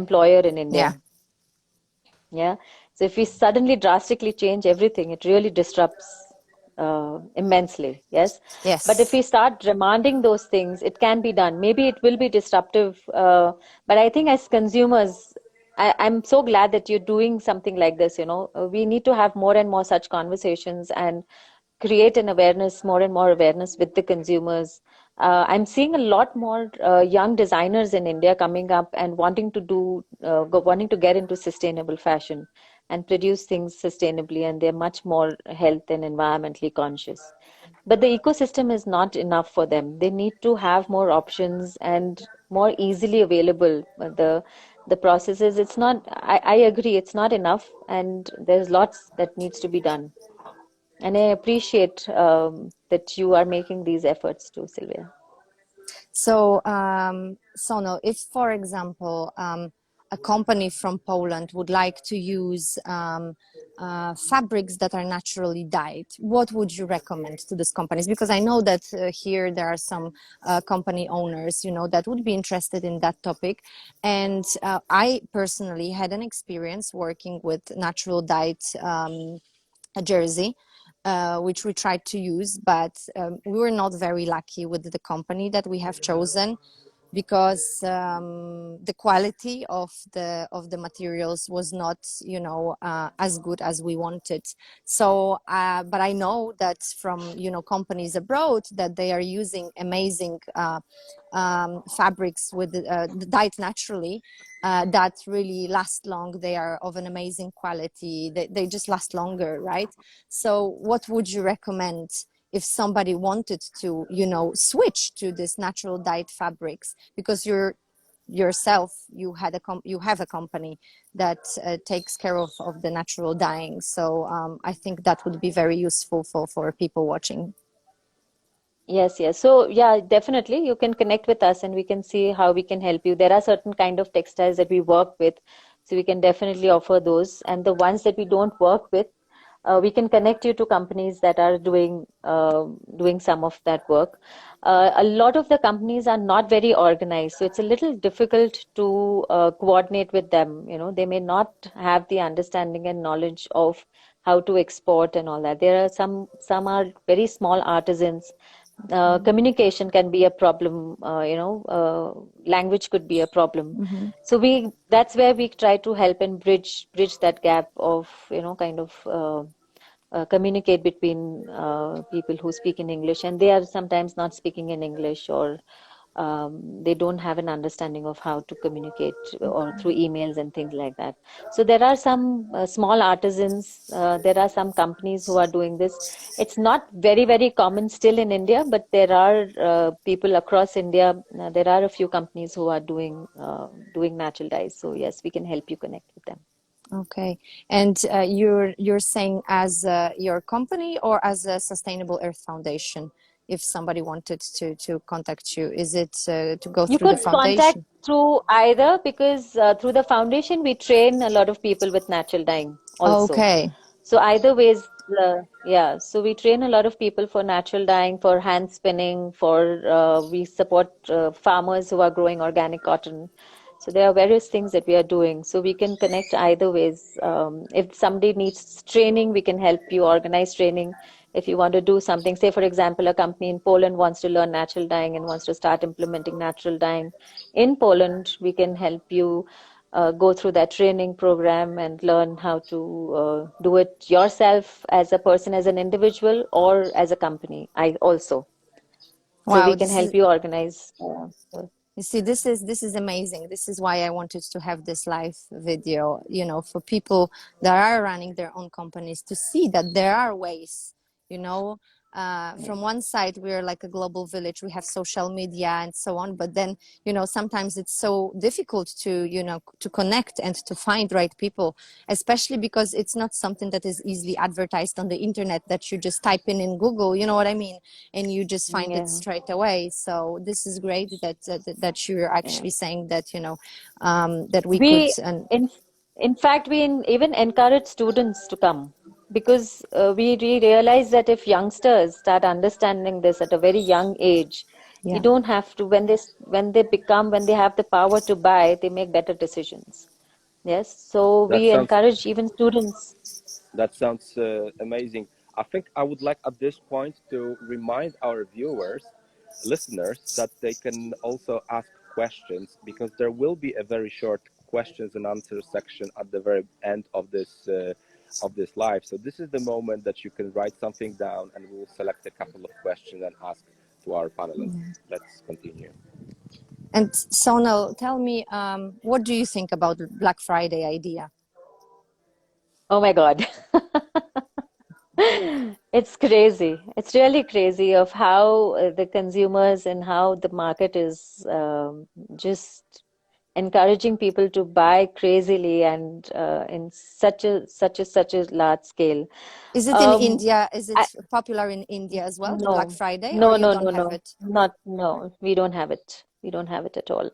Speaker 3: employer in
Speaker 1: Yeah.
Speaker 3: India. Yeah. So if we suddenly drastically change everything, it really disrupts immensely. Yes. But if
Speaker 1: Yes.
Speaker 3: we start demanding those things, it can be done. Maybe it will be disruptive. But I think as consumers, I'm so glad that you're doing something like this. We need to have more and more such conversations and create an awareness, more and more awareness with the consumers. I'm seeing a lot more young designers in India coming up and wanting to get into sustainable fashion and produce things sustainably, and they're much more health and environmentally conscious. But the ecosystem is not enough for them. They need to have more options and more easily available. The processes, it's not, I agree, it's not enough, and there's lots that needs to be done. And I appreciate that you are making these efforts too, Sylwia.
Speaker 1: So, Sono, if, for example, a company from Poland would like to use fabrics that are naturally dyed, what would you recommend to these companies? Because I know that here there are some company owners, that would be interested in that topic. And I personally had an experience working with natural dyed jersey, which we tried to use, but we were not very lucky with the company that we have chosen, because the quality of the materials was not as good as we wanted. So but I know that from companies abroad that they are using amazing fabrics with dyed naturally, that really last long. They are of an amazing quality. They just last longer, right? So what would you recommend if somebody wanted to switch to this natural dyed fabrics, because you have a company that takes care of the natural dyeing? So I think that would be very useful for people watching.
Speaker 3: Yes, yes. So yeah, definitely you can connect with us and we can see how we can help you. There are certain kind of textiles that we work with, so we can definitely offer those. And the ones that we don't work with, we can connect you to companies that are doing some of that work. A lot of the companies are not very organized, so it's a little difficult to coordinate with them. They may not have the understanding and knowledge of how to export and all that. There are some are very small artisans. Communication can be a problem. Language could be a problem.
Speaker 1: Mm-hmm.
Speaker 3: So that's where we try to help and bridge that gap of kind of communicate between people who speak in English and they are sometimes not speaking in English, or they don't have an understanding of how to communicate or through emails and things like that. So there are some small artisans, there are some companies who are doing this. It's not very, very common still in India, but there are people across India. There are a few companies who are doing natural dyes. So yes, we can help you connect with them.
Speaker 1: Okay, and you're saying as your company or as a Sustainable Earth Foundation? If somebody wanted to contact you, is it to go
Speaker 3: You
Speaker 1: through the
Speaker 3: could contact
Speaker 1: foundation?
Speaker 3: through either, because through the foundation we train a lot of people with natural dyeing also.
Speaker 1: Okay.
Speaker 3: So either ways, yeah. So we train a lot of people for natural dyeing, for hand spinning, for we support farmers who are growing organic cotton. So there are various things that we are doing. So we can connect either ways. If somebody needs training, we can help you organize training. If you want to do something, say for example, a company in Poland wants to learn natural dyeing and wants to start implementing natural dyeing in Poland, we can help you go through that training program and learn how to do it yourself as a person, as an individual, or as a company. I also. So we
Speaker 1: Wow,
Speaker 3: can
Speaker 1: this is
Speaker 3: help you organize.
Speaker 1: you see, this is amazing. This is why I wanted to have this live video, for people that are running their own companies to see that there are ways, you know, from one side we're like a global village, we have social media and so on, but then sometimes it's so difficult to to connect and to find right people, especially because it's not something that is easily advertised on the internet, that you just type in Google, you know what I mean, and you just find it
Speaker 3: Yeah.
Speaker 1: straight away. So this is great that you're
Speaker 3: Yeah.
Speaker 1: actually saying that that we could.
Speaker 3: We, in in fact, even encourage students to come because we realize that if youngsters start understanding this at a very young age, you
Speaker 1: Yeah.
Speaker 3: don't have to, when they have the power to buy, they make better decisions. Yes, so
Speaker 2: That
Speaker 3: we
Speaker 2: sounds
Speaker 3: encourage even students.
Speaker 2: amazing. I think I would like at this point to remind our viewers, listeners, that they can also ask questions, because there will be a very short questions and answers section at the very end of this live. So this is the moment that you can write something down, and we'll select a couple of questions and ask to our panelists. Let's continue.
Speaker 1: And Sonal, tell me, what do you think about Black Friday idea?
Speaker 3: Oh my God. It's crazy. It's really crazy of how the consumers and how the market is just encouraging people to buy crazily and in such a large scale.
Speaker 1: Is it in
Speaker 3: Um,
Speaker 1: India? Is it
Speaker 3: I,
Speaker 1: popular in India as well, the Black
Speaker 3: no,
Speaker 1: Friday, or
Speaker 3: no,
Speaker 1: you
Speaker 3: no,
Speaker 1: don't
Speaker 3: no,
Speaker 1: have
Speaker 3: no,
Speaker 1: it?
Speaker 3: not no. We don't have it. We don't have it at all.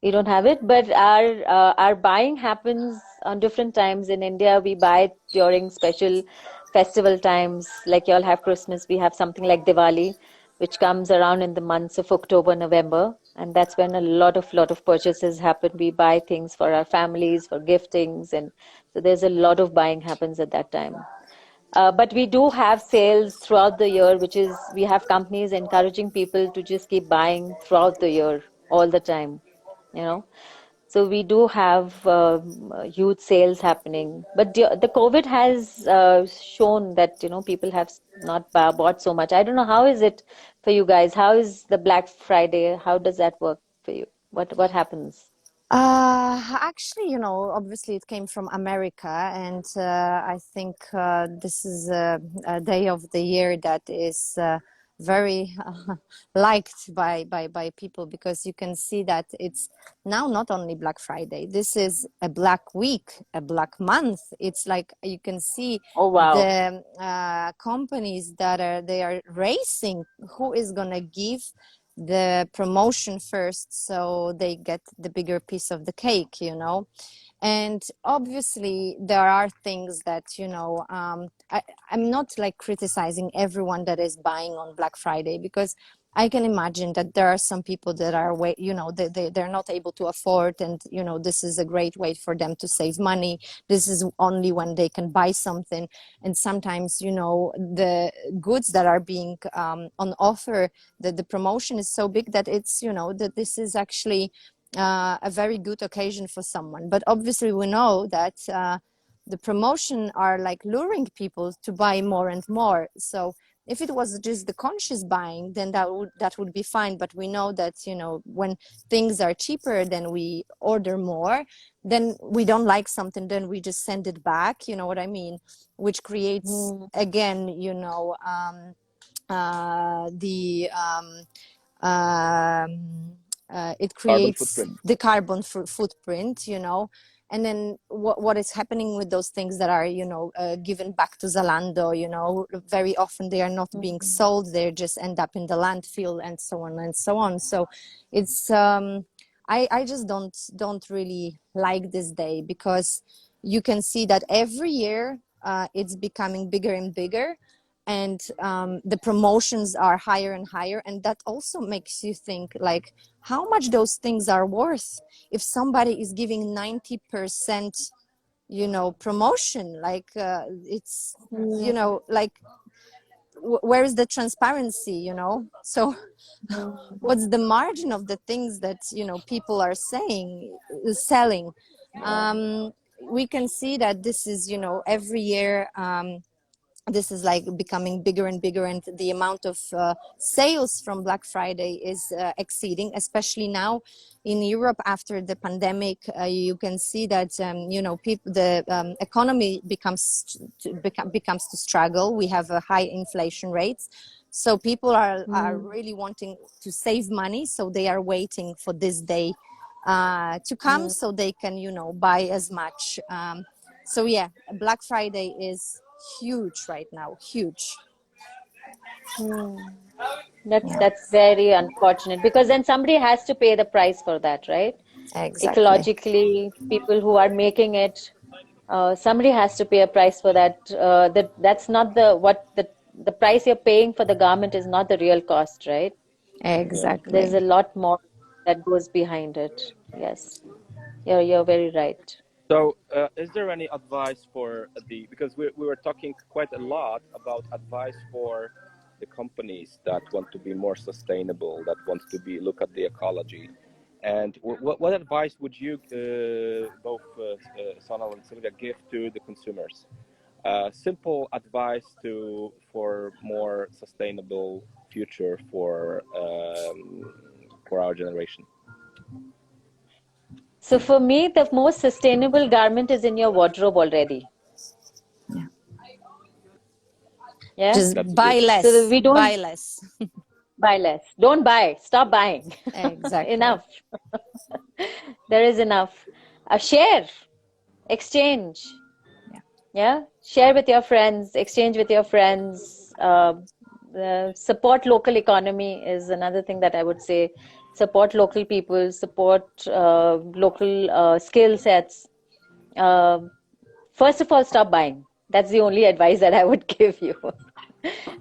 Speaker 3: We don't have it, but our buying happens on different times. In India, we buy during special festival times. Like y'all have Christmas, we have something like Diwali, which comes around in the months of October, November, and that's when a lot of purchases happen. We buy things for our families, for giftings, and so there's a lot of buying happens at that time. But we do have sales throughout the year, which is we have companies encouraging people to just keep buying throughout the year, all the time, you know. So we do have huge sales happening. But the COVID has shown that, people have not bought so much. I don't know, how is it for you guys? How is the Black Friday? How does that work for you? What happens?
Speaker 1: Actually, obviously it came from America, and I think this is a day of the year that is very liked by people, because you can see that it's now not only Black Friday. This is a Black Week, a Black Month. It's like you can see
Speaker 3: Oh, wow.
Speaker 1: the companies that are racing who is gonna give the promotion first, so they get the bigger piece of the cake. And obviously there are things that I'm not like criticizing everyone that is buying on Black Friday, because I can imagine that there are some people that are they're not able to afford, and this is a great way for them to save money. This is only when they can buy something, and sometimes the goods that are being on offer, the promotion is so big that it's that this is actually a very good occasion for someone. But obviously we know that the promotion are like luring people to buy more and more. So if it was just the conscious buying, then that would be fine. But we know that when things are cheaper, then we order more. Then we don't like something, then we just send it back. You know what I mean? Which creates
Speaker 3: Hmm.
Speaker 1: again the um, it
Speaker 2: Carbon
Speaker 1: creates
Speaker 2: footprint.
Speaker 1: the carbon footprint, and then what is happening with those things that are given back to Zalando, very often they are not being
Speaker 3: Hmm.
Speaker 1: sold, they just end up in the landfill, and so on and so on. So it's I just don't really like this day, because you can see that every year it's becoming bigger and bigger, and the promotions are higher and higher, and that also makes you think like how much those things are worth. If somebody is giving 90% promotion, like it's like where is the transparency, so
Speaker 3: Hmm.
Speaker 1: what's the margin of the things that people are saying selling?
Speaker 3: Yeah.
Speaker 1: um, we can see that this is every year this is like becoming bigger and bigger, and the amount of sales from Black Friday is exceeding, especially now in Europe after the pandemic. You can see that the economy becomes to struggle. We have a high inflation rates, so people are really wanting to save money, so they are waiting for this day to come so they can buy as much. So yeah, Black Friday is huge right now, huge.
Speaker 3: That's very unfortunate, because then somebody has to pay the price for that, right?
Speaker 1: Exactly.
Speaker 3: Ecologically, people who are making it, somebody has to pay a price for that. That's not the price you're paying for the garment is not the real cost, right? There's
Speaker 1: Exactly.
Speaker 3: a lot more that goes behind it. Yes, you're very right.
Speaker 2: So, is there any advice for because we were talking quite a lot about advice for the companies that want to be more sustainable, that want to look at the ecology, and what advice would you both Sonal and Sylwia give to the consumers? Simple advice for more sustainable future for our generation.
Speaker 3: So for me, the most sustainable garment is in your wardrobe already. Yeah.
Speaker 1: Just
Speaker 2: That's
Speaker 1: buy
Speaker 2: good.
Speaker 3: So that
Speaker 1: less,
Speaker 3: we don't
Speaker 1: buy less.
Speaker 3: buy less. Don't buy. Stop buying.
Speaker 1: Exactly.
Speaker 3: Enough. There is enough. Share, exchange.
Speaker 1: Yeah.
Speaker 3: Yeah. Share with your friends, exchange with your friends. Support local economy is another thing that I would say. Support local people, support local skill sets. Uh, First of all, stop buying. That's the only advice that I would give you.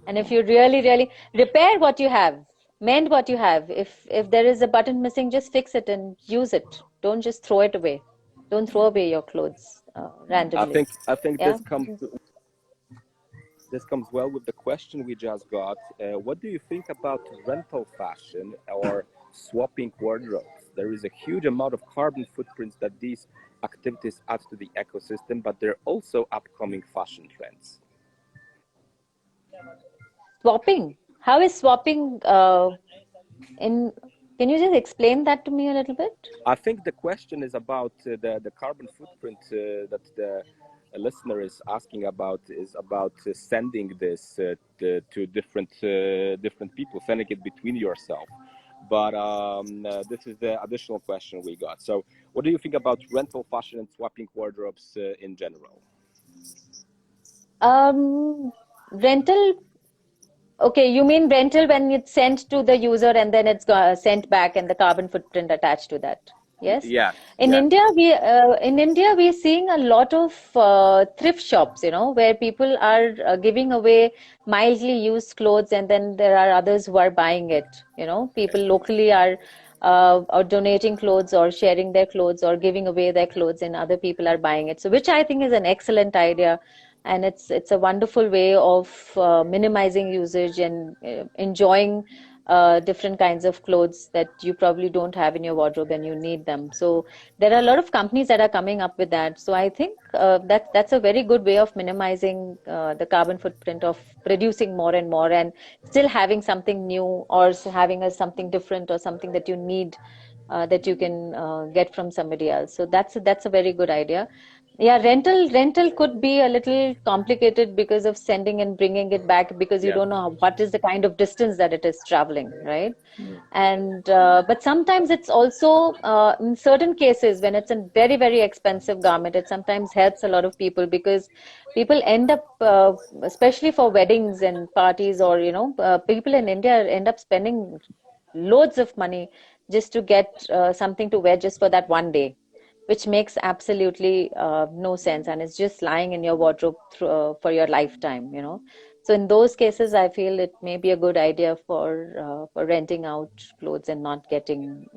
Speaker 3: And if you really, really repair what you have, mend what you have. If there is a button missing, just fix it and use it. Don't just throw it away. Don't throw away your clothes randomly.
Speaker 2: I think
Speaker 3: Yeah.
Speaker 2: this comes well with the question we just got. What do you think about rental fashion or swapping wardrobes? There is a huge amount of carbon footprints that these activities add to the ecosystem, but they're also upcoming fashion trends.
Speaker 3: Swapping. How is swapping in? Can you just explain that to me a little bit?
Speaker 2: I think the question is about the carbon footprint that the listener is asking about is about sending this to different people, sending it between yourself. But this is the additional question we got. So, what do you think about rental fashion and swapping wardrobes in general?
Speaker 3: Rental. Okay, you mean rental when it's sent to the user and then it's sent back and the carbon footprint attached to that. Yes.
Speaker 2: Yes,
Speaker 3: In
Speaker 2: yes.
Speaker 3: India we're seeing a lot of thrift shops, where people are giving away mildly used clothes, and then there are others who are buying it. People locally are donating clothes or sharing their clothes or giving away their clothes, and other people are buying it. So, which I think is an excellent idea, and it's a wonderful way of minimizing usage and enjoying different kinds of clothes that you probably don't have in your wardrobe and you need them. So there are a lot of companies that are coming up with that. So I think that's a very good way of minimizing the carbon footprint of producing more and more, and still having something new, or having something different, or something that you need, that you can get from somebody else. So that's a very good idea. Yeah, rental could be a little complicated because of sending and bringing it back, because you
Speaker 2: Yes.
Speaker 3: don't know what is the kind of distance that it is traveling, right? And but sometimes it's also in certain cases, when it's a very, very expensive garment, it sometimes helps a lot of people, because people end up especially for weddings and parties, or people in India end up spending loads of money just to get something to wear just for that one day, which makes absolutely no sense, and it's just lying in your wardrobe for your lifetime. So in those cases, I feel it may be a good idea for renting out clothes and not getting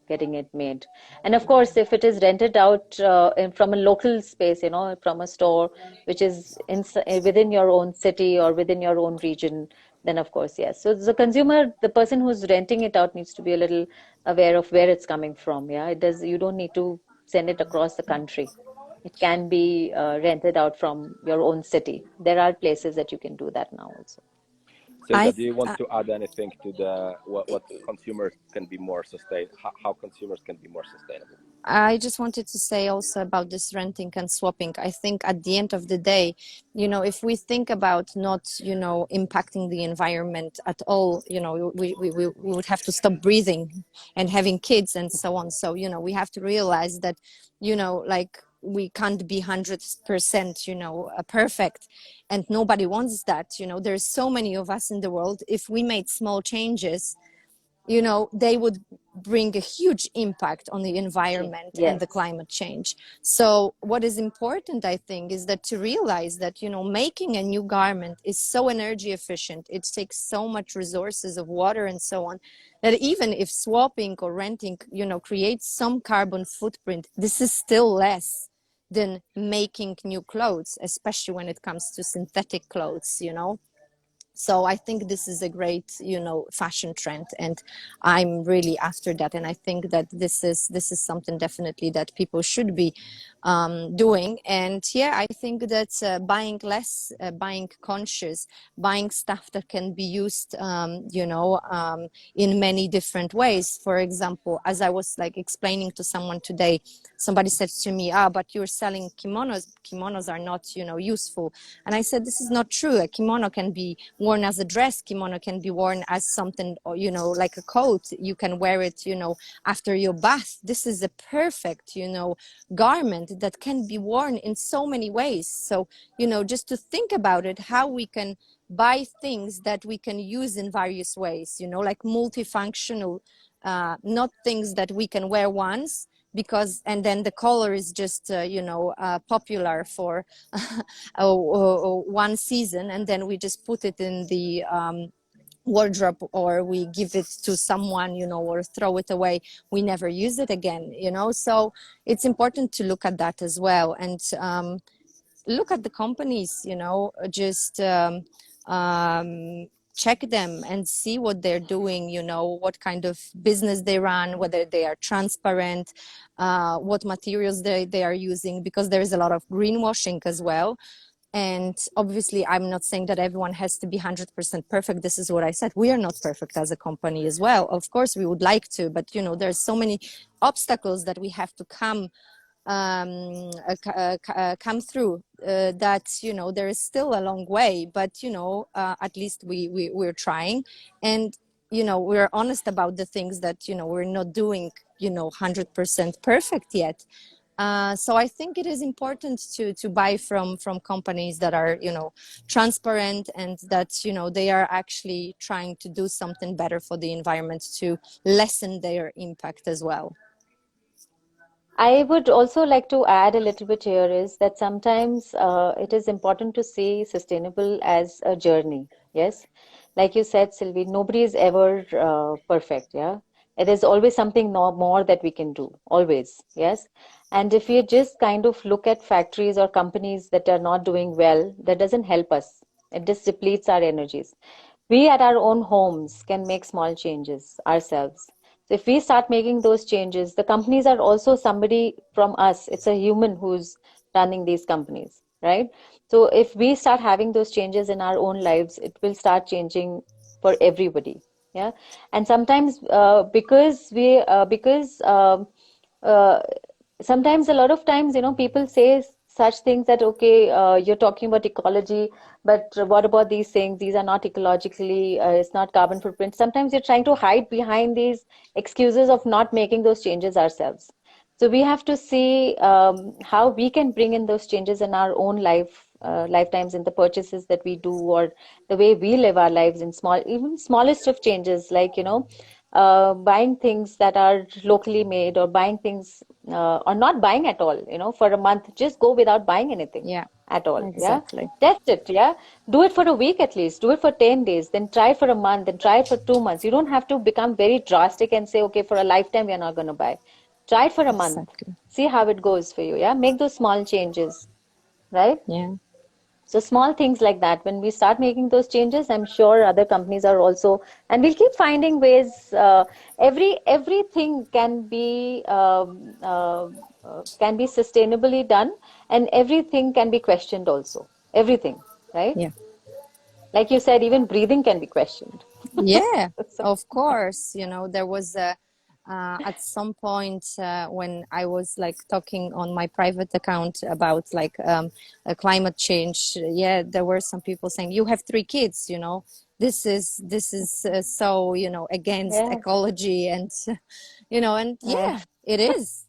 Speaker 3: it made. And of course, if it is rented out from a local space, from a store which is within your own city or within your own region, then of course, yes. So the consumer, the person who's renting it out, needs to be a little aware of where it's coming from. Yeah, you don't need to send it across the country. It can be rented out from your own city. There are places that you can do that now also.
Speaker 2: Sylwia, do you want to add anything to the what consumers can be more how consumers can be more sustainable?
Speaker 1: I just wanted to say also about this renting and swapping. I think at the end of the day, if we think about not, impacting the environment at all, we would have to stop breathing and having kids and so on. So, we have to realize that, like we can't be 100%, perfect, and nobody wants that. There's so many of us in the world. If we made small changes, they would bring a huge impact on the environment
Speaker 3: Yes.
Speaker 1: and the climate change. So what is important, I think, is that to realize that, making a new garment is so energy efficient. It takes so much resources of water and so on, that even if swapping or renting, creates some carbon footprint, this is still less than making new clothes, especially when it comes to synthetic clothes, So I think this is a great, fashion trend, and I'm really after that. And I think that this is something definitely that people should be doing. And yeah, I think that buying less, buying conscious, buying stuff that can be used, in many different ways. For example, as I was like explaining to someone today, somebody said to me, but you're selling kimonos. Kimonos are not, useful. And I said, this is not true. A kimono can be worn as a dress. Kimono can be worn as something, like a coat. You can wear it, after your bath. This is a perfect, garment that can be worn in so many ways. So, just to think about it, how we can buy things that we can use in various ways, like multifunctional, not things that we can wear once, and then the color is just popular for one season, and then we just put it in the wardrobe, or we give it to someone, or throw it away. We never use it again, so it's important to look at that as well, and look at the companies, just check them and see what they're doing, what kind of business they run, whether they are transparent, what materials they are using, because there is a lot of greenwashing as well. And obviously, I'm not saying that everyone has to be 100% perfect. This is what I said. We are not perfect as a company as well. Of course, we would like to, but there's so many obstacles that we have to come through, that there is still a long way, but at least we're trying, and we're honest about the things that we're not doing 100% perfect yet. So I think it is important to buy from companies that are transparent, and that they are actually trying to do something better for the environment, to lessen their impact as well.
Speaker 3: I would also like to add a little bit here, is that sometimes it is important to see sustainable as a journey. Yes, like you said, Sylvie, nobody is ever perfect. Yeah, it is always something more that we can do. Always, yes. And if we just kind of look at factories or companies that are not doing well, that doesn't help us. It just depletes our energies. We at our own homes can make small changes ourselves. So if we start making those changes, the companies are also somebody from us. It's a human who's running these companies, right? So if we start having those changes in our own lives, it will start changing for everybody. Yeah. And sometimes uh, sometimes a lot of times, people say such things that, okay, you're talking about ecology, but what about these things? These are not ecologically, it's not carbon footprint. Sometimes you're trying to hide behind these excuses of not making those changes ourselves. So we have to see how we can bring in those changes in our own lifetimes, in the purchases that we do, or the way we live our lives, in even smallest of changes, like, buying things that are locally made, or buying things, or not buying at all, for a month, just go without buying anything.
Speaker 1: Yeah,
Speaker 3: at all.
Speaker 1: exactly.
Speaker 3: Yeah, test it. Yeah, do it for a week at least, do it for 10 days, then try it for a month, then try it for 2 months. You don't have to become very drastic and say, okay, for a lifetime we're not going to buy. Try it for a month,
Speaker 1: Exactly.
Speaker 3: see how it goes for you. Yeah, make those small changes, right?
Speaker 1: Yeah.
Speaker 3: So small things like that, when we start making those changes, I'm sure other companies are also, and we'll keep finding ways. Everything can be can be sustainably done, and everything can be questioned also. Everything, right?
Speaker 1: Yeah.
Speaker 3: Like you said, even breathing can be questioned.
Speaker 1: Yeah,
Speaker 3: So,
Speaker 1: of course. You know, there was a at some point when I was like talking on my private account about like climate change. Yeah, there were some people saying, "You have 3 kids, you know. This is so, you know, against
Speaker 3: yeah,
Speaker 1: ecology," and you know, and
Speaker 3: yeah.
Speaker 1: yeah,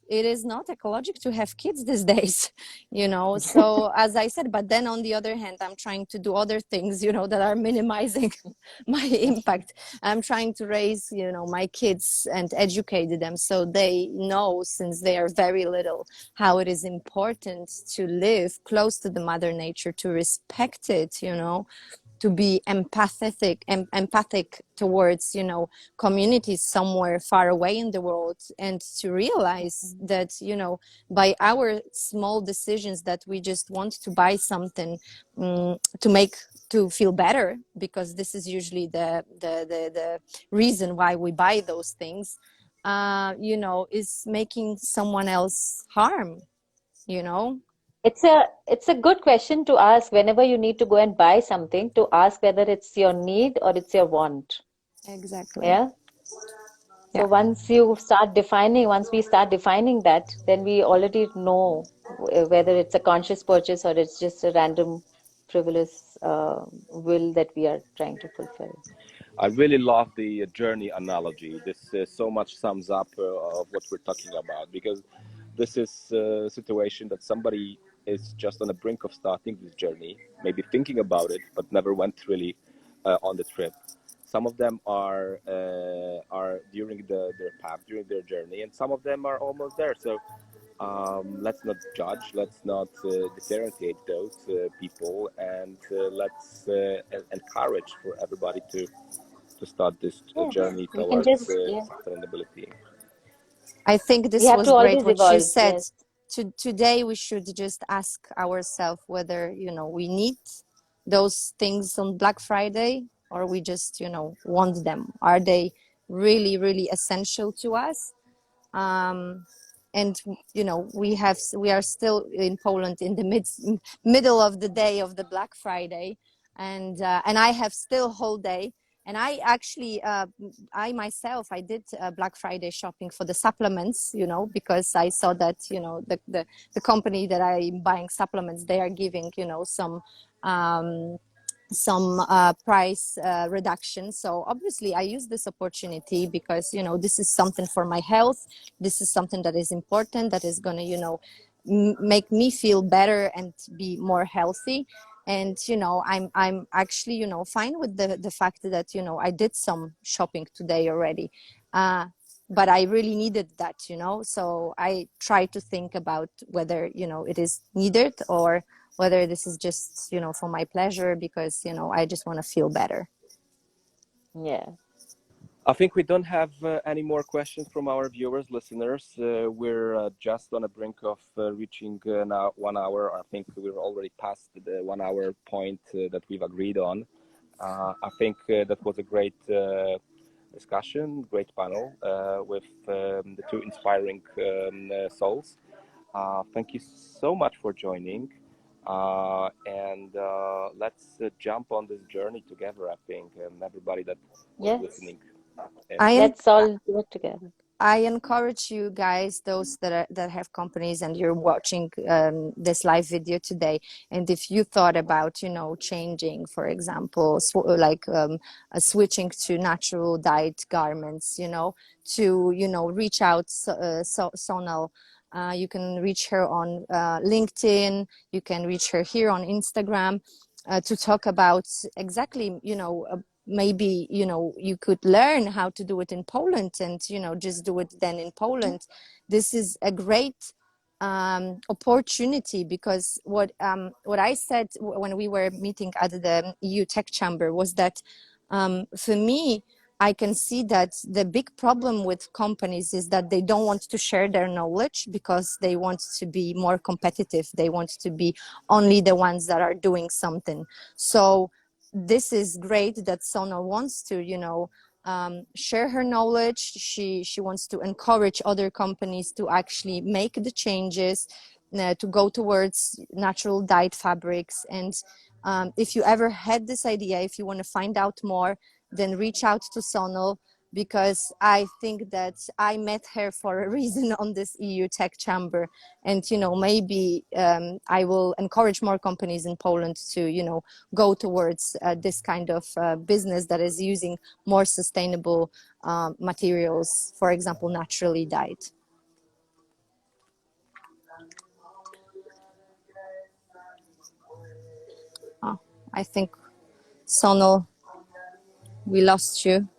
Speaker 1: it is not ecologic to have kids these days, you know. So as I said, but then on the other hand, I'm trying to do other things, you know, that are minimizing my impact. I'm trying to raise, you know, my kids and educate them so they know since they are very little how it is important to live close to the mother nature, to respect it, you know, to be empathic towards, you know, communities somewhere far away in the world, and to realize that, you know, by our small decisions that we just want to buy something to make to feel better, because this is usually the reason why we buy those things, you know, is making someone else harm, you know.
Speaker 3: It's a good question to ask whenever you need to go and buy something, to ask whether it's your need or it's your want.
Speaker 1: Exactly.
Speaker 3: Yeah. So
Speaker 1: Yeah.
Speaker 3: once we start defining that, then we already know whether it's a conscious purchase or it's just a random frivolous will that we are trying to fulfill.
Speaker 2: I really love the journey analogy. This so much sums up of what we're talking about, because this is a situation that somebody is just on the brink of starting this journey, maybe thinking about it, but never went really on the trip. Some of them are during their path, during their journey, and some of them are almost there. So let's not judge, let's not differentiate those people, and let's encourage for everybody to start this
Speaker 3: Yes,
Speaker 2: journey
Speaker 3: we can
Speaker 2: towards
Speaker 3: just, yeah.
Speaker 2: sustainability.
Speaker 1: I think
Speaker 3: We
Speaker 1: this
Speaker 3: have to
Speaker 1: was great
Speaker 3: always
Speaker 1: what you
Speaker 3: evolve.
Speaker 1: said.
Speaker 3: Yes.
Speaker 1: Today we should just ask ourselves whether, you know, we need those things on Black Friday, or we just, you know, want them. Are they really, really essential to us? Um, and you know, we are still in Poland in the middle of the day of the Black Friday, and I have still whole day. And I actually, I myself, I did Black Friday shopping for the supplements, you know, because I saw that, you know, the company that I'm buying supplements, they are giving, you know, um, some price reduction. So obviously I use this opportunity because, you know, this is something for my health. This is something that is important, that is going to, you know, make me feel better and be more healthy. And, you know, I'm actually, you know, fine with the fact that, you know, I did some shopping today already. But I really needed that, you know, so I try to think about whether, you know, it is needed, or whether this is just, you know, for my pleasure, because, you know, I just want to feel better.
Speaker 3: Yeah.
Speaker 2: I think we don't have any more questions from our viewers, listeners. We're just on the brink of reaching now 1 hour. I think we're already past the 1 hour point that we've agreed on. I think that was a great discussion, great panel with the two inspiring souls. Thank you so much for joining. And let's jump on this journey together, I think, and everybody that was
Speaker 3: Yes.
Speaker 2: listening. Yeah.
Speaker 1: I
Speaker 3: Let's all do it together.
Speaker 1: I encourage you guys, those that have companies and you're watching this live video today, and if you thought about, you know, changing, for example, switching to natural dyed garments, you know, to, you know, reach out, Sonal. You can reach her on LinkedIn. You can reach her here on Instagram to talk about exactly, you know, maybe, you know, you could learn how to do it in Poland, and, you know, just do it then in Poland. This is a great opportunity, because what I said when we were meeting at the EU Tech Chamber was that for me, I can see that the big problem with companies is that they don't want to share their knowledge, because they want to be more competitive. They want to be only the ones that are doing something. So this is great that Sonal wants to, you know, share her knowledge. She wants to encourage other companies to actually make the changes, to go towards natural dyed fabrics. And if you ever had this idea, if you want to find out more, then reach out to Sonal, because I think that I met her for a reason on this EU Tech Chamber. And, maybe I will encourage more companies in Poland to, go towards this kind of business that is using more sustainable materials, for example, naturally dyed. Oh, I think, Sonal, we lost you.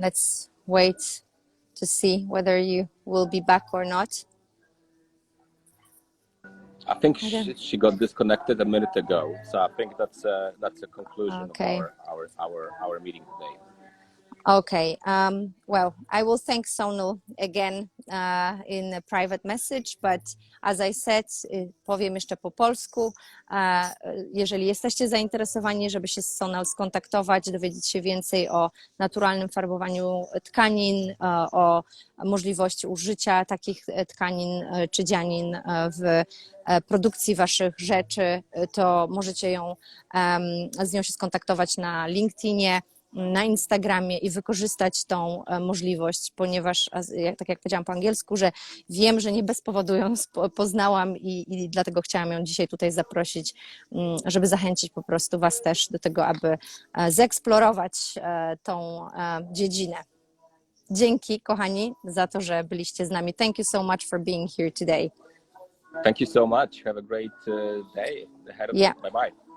Speaker 1: Let's wait to see whether you will be back or not.
Speaker 2: I think she got disconnected a minute ago, so I think that's a conclusion of our meeting today.
Speaker 1: Okay. Well, I will thank Sonal again in a private message, but as I said, powiem jeszcze po polsku. Jeżeli jesteście zainteresowani, żeby się z Sonal skontaktować, dowiedzieć się więcej o naturalnym farbowaniu tkanin, o możliwości użycia takich tkanin czy dzianin w produkcji waszych rzeczy, to możecie z nią się skontaktować na LinkedInie, na Instagramie i wykorzystać tą możliwość, ponieważ, tak jak powiedziałam po angielsku, że wiem, że nie bez powodu ją poznałam i dlatego chciałam ją dzisiaj tutaj zaprosić, żeby zachęcić po prostu was też do tego, aby zeksplorować tą dziedzinę. Dzięki, kochani, za to, że byliście z nami. Thank you so much for being here today.
Speaker 2: Thank you so much. Have a great day ahead of you. Bye-bye.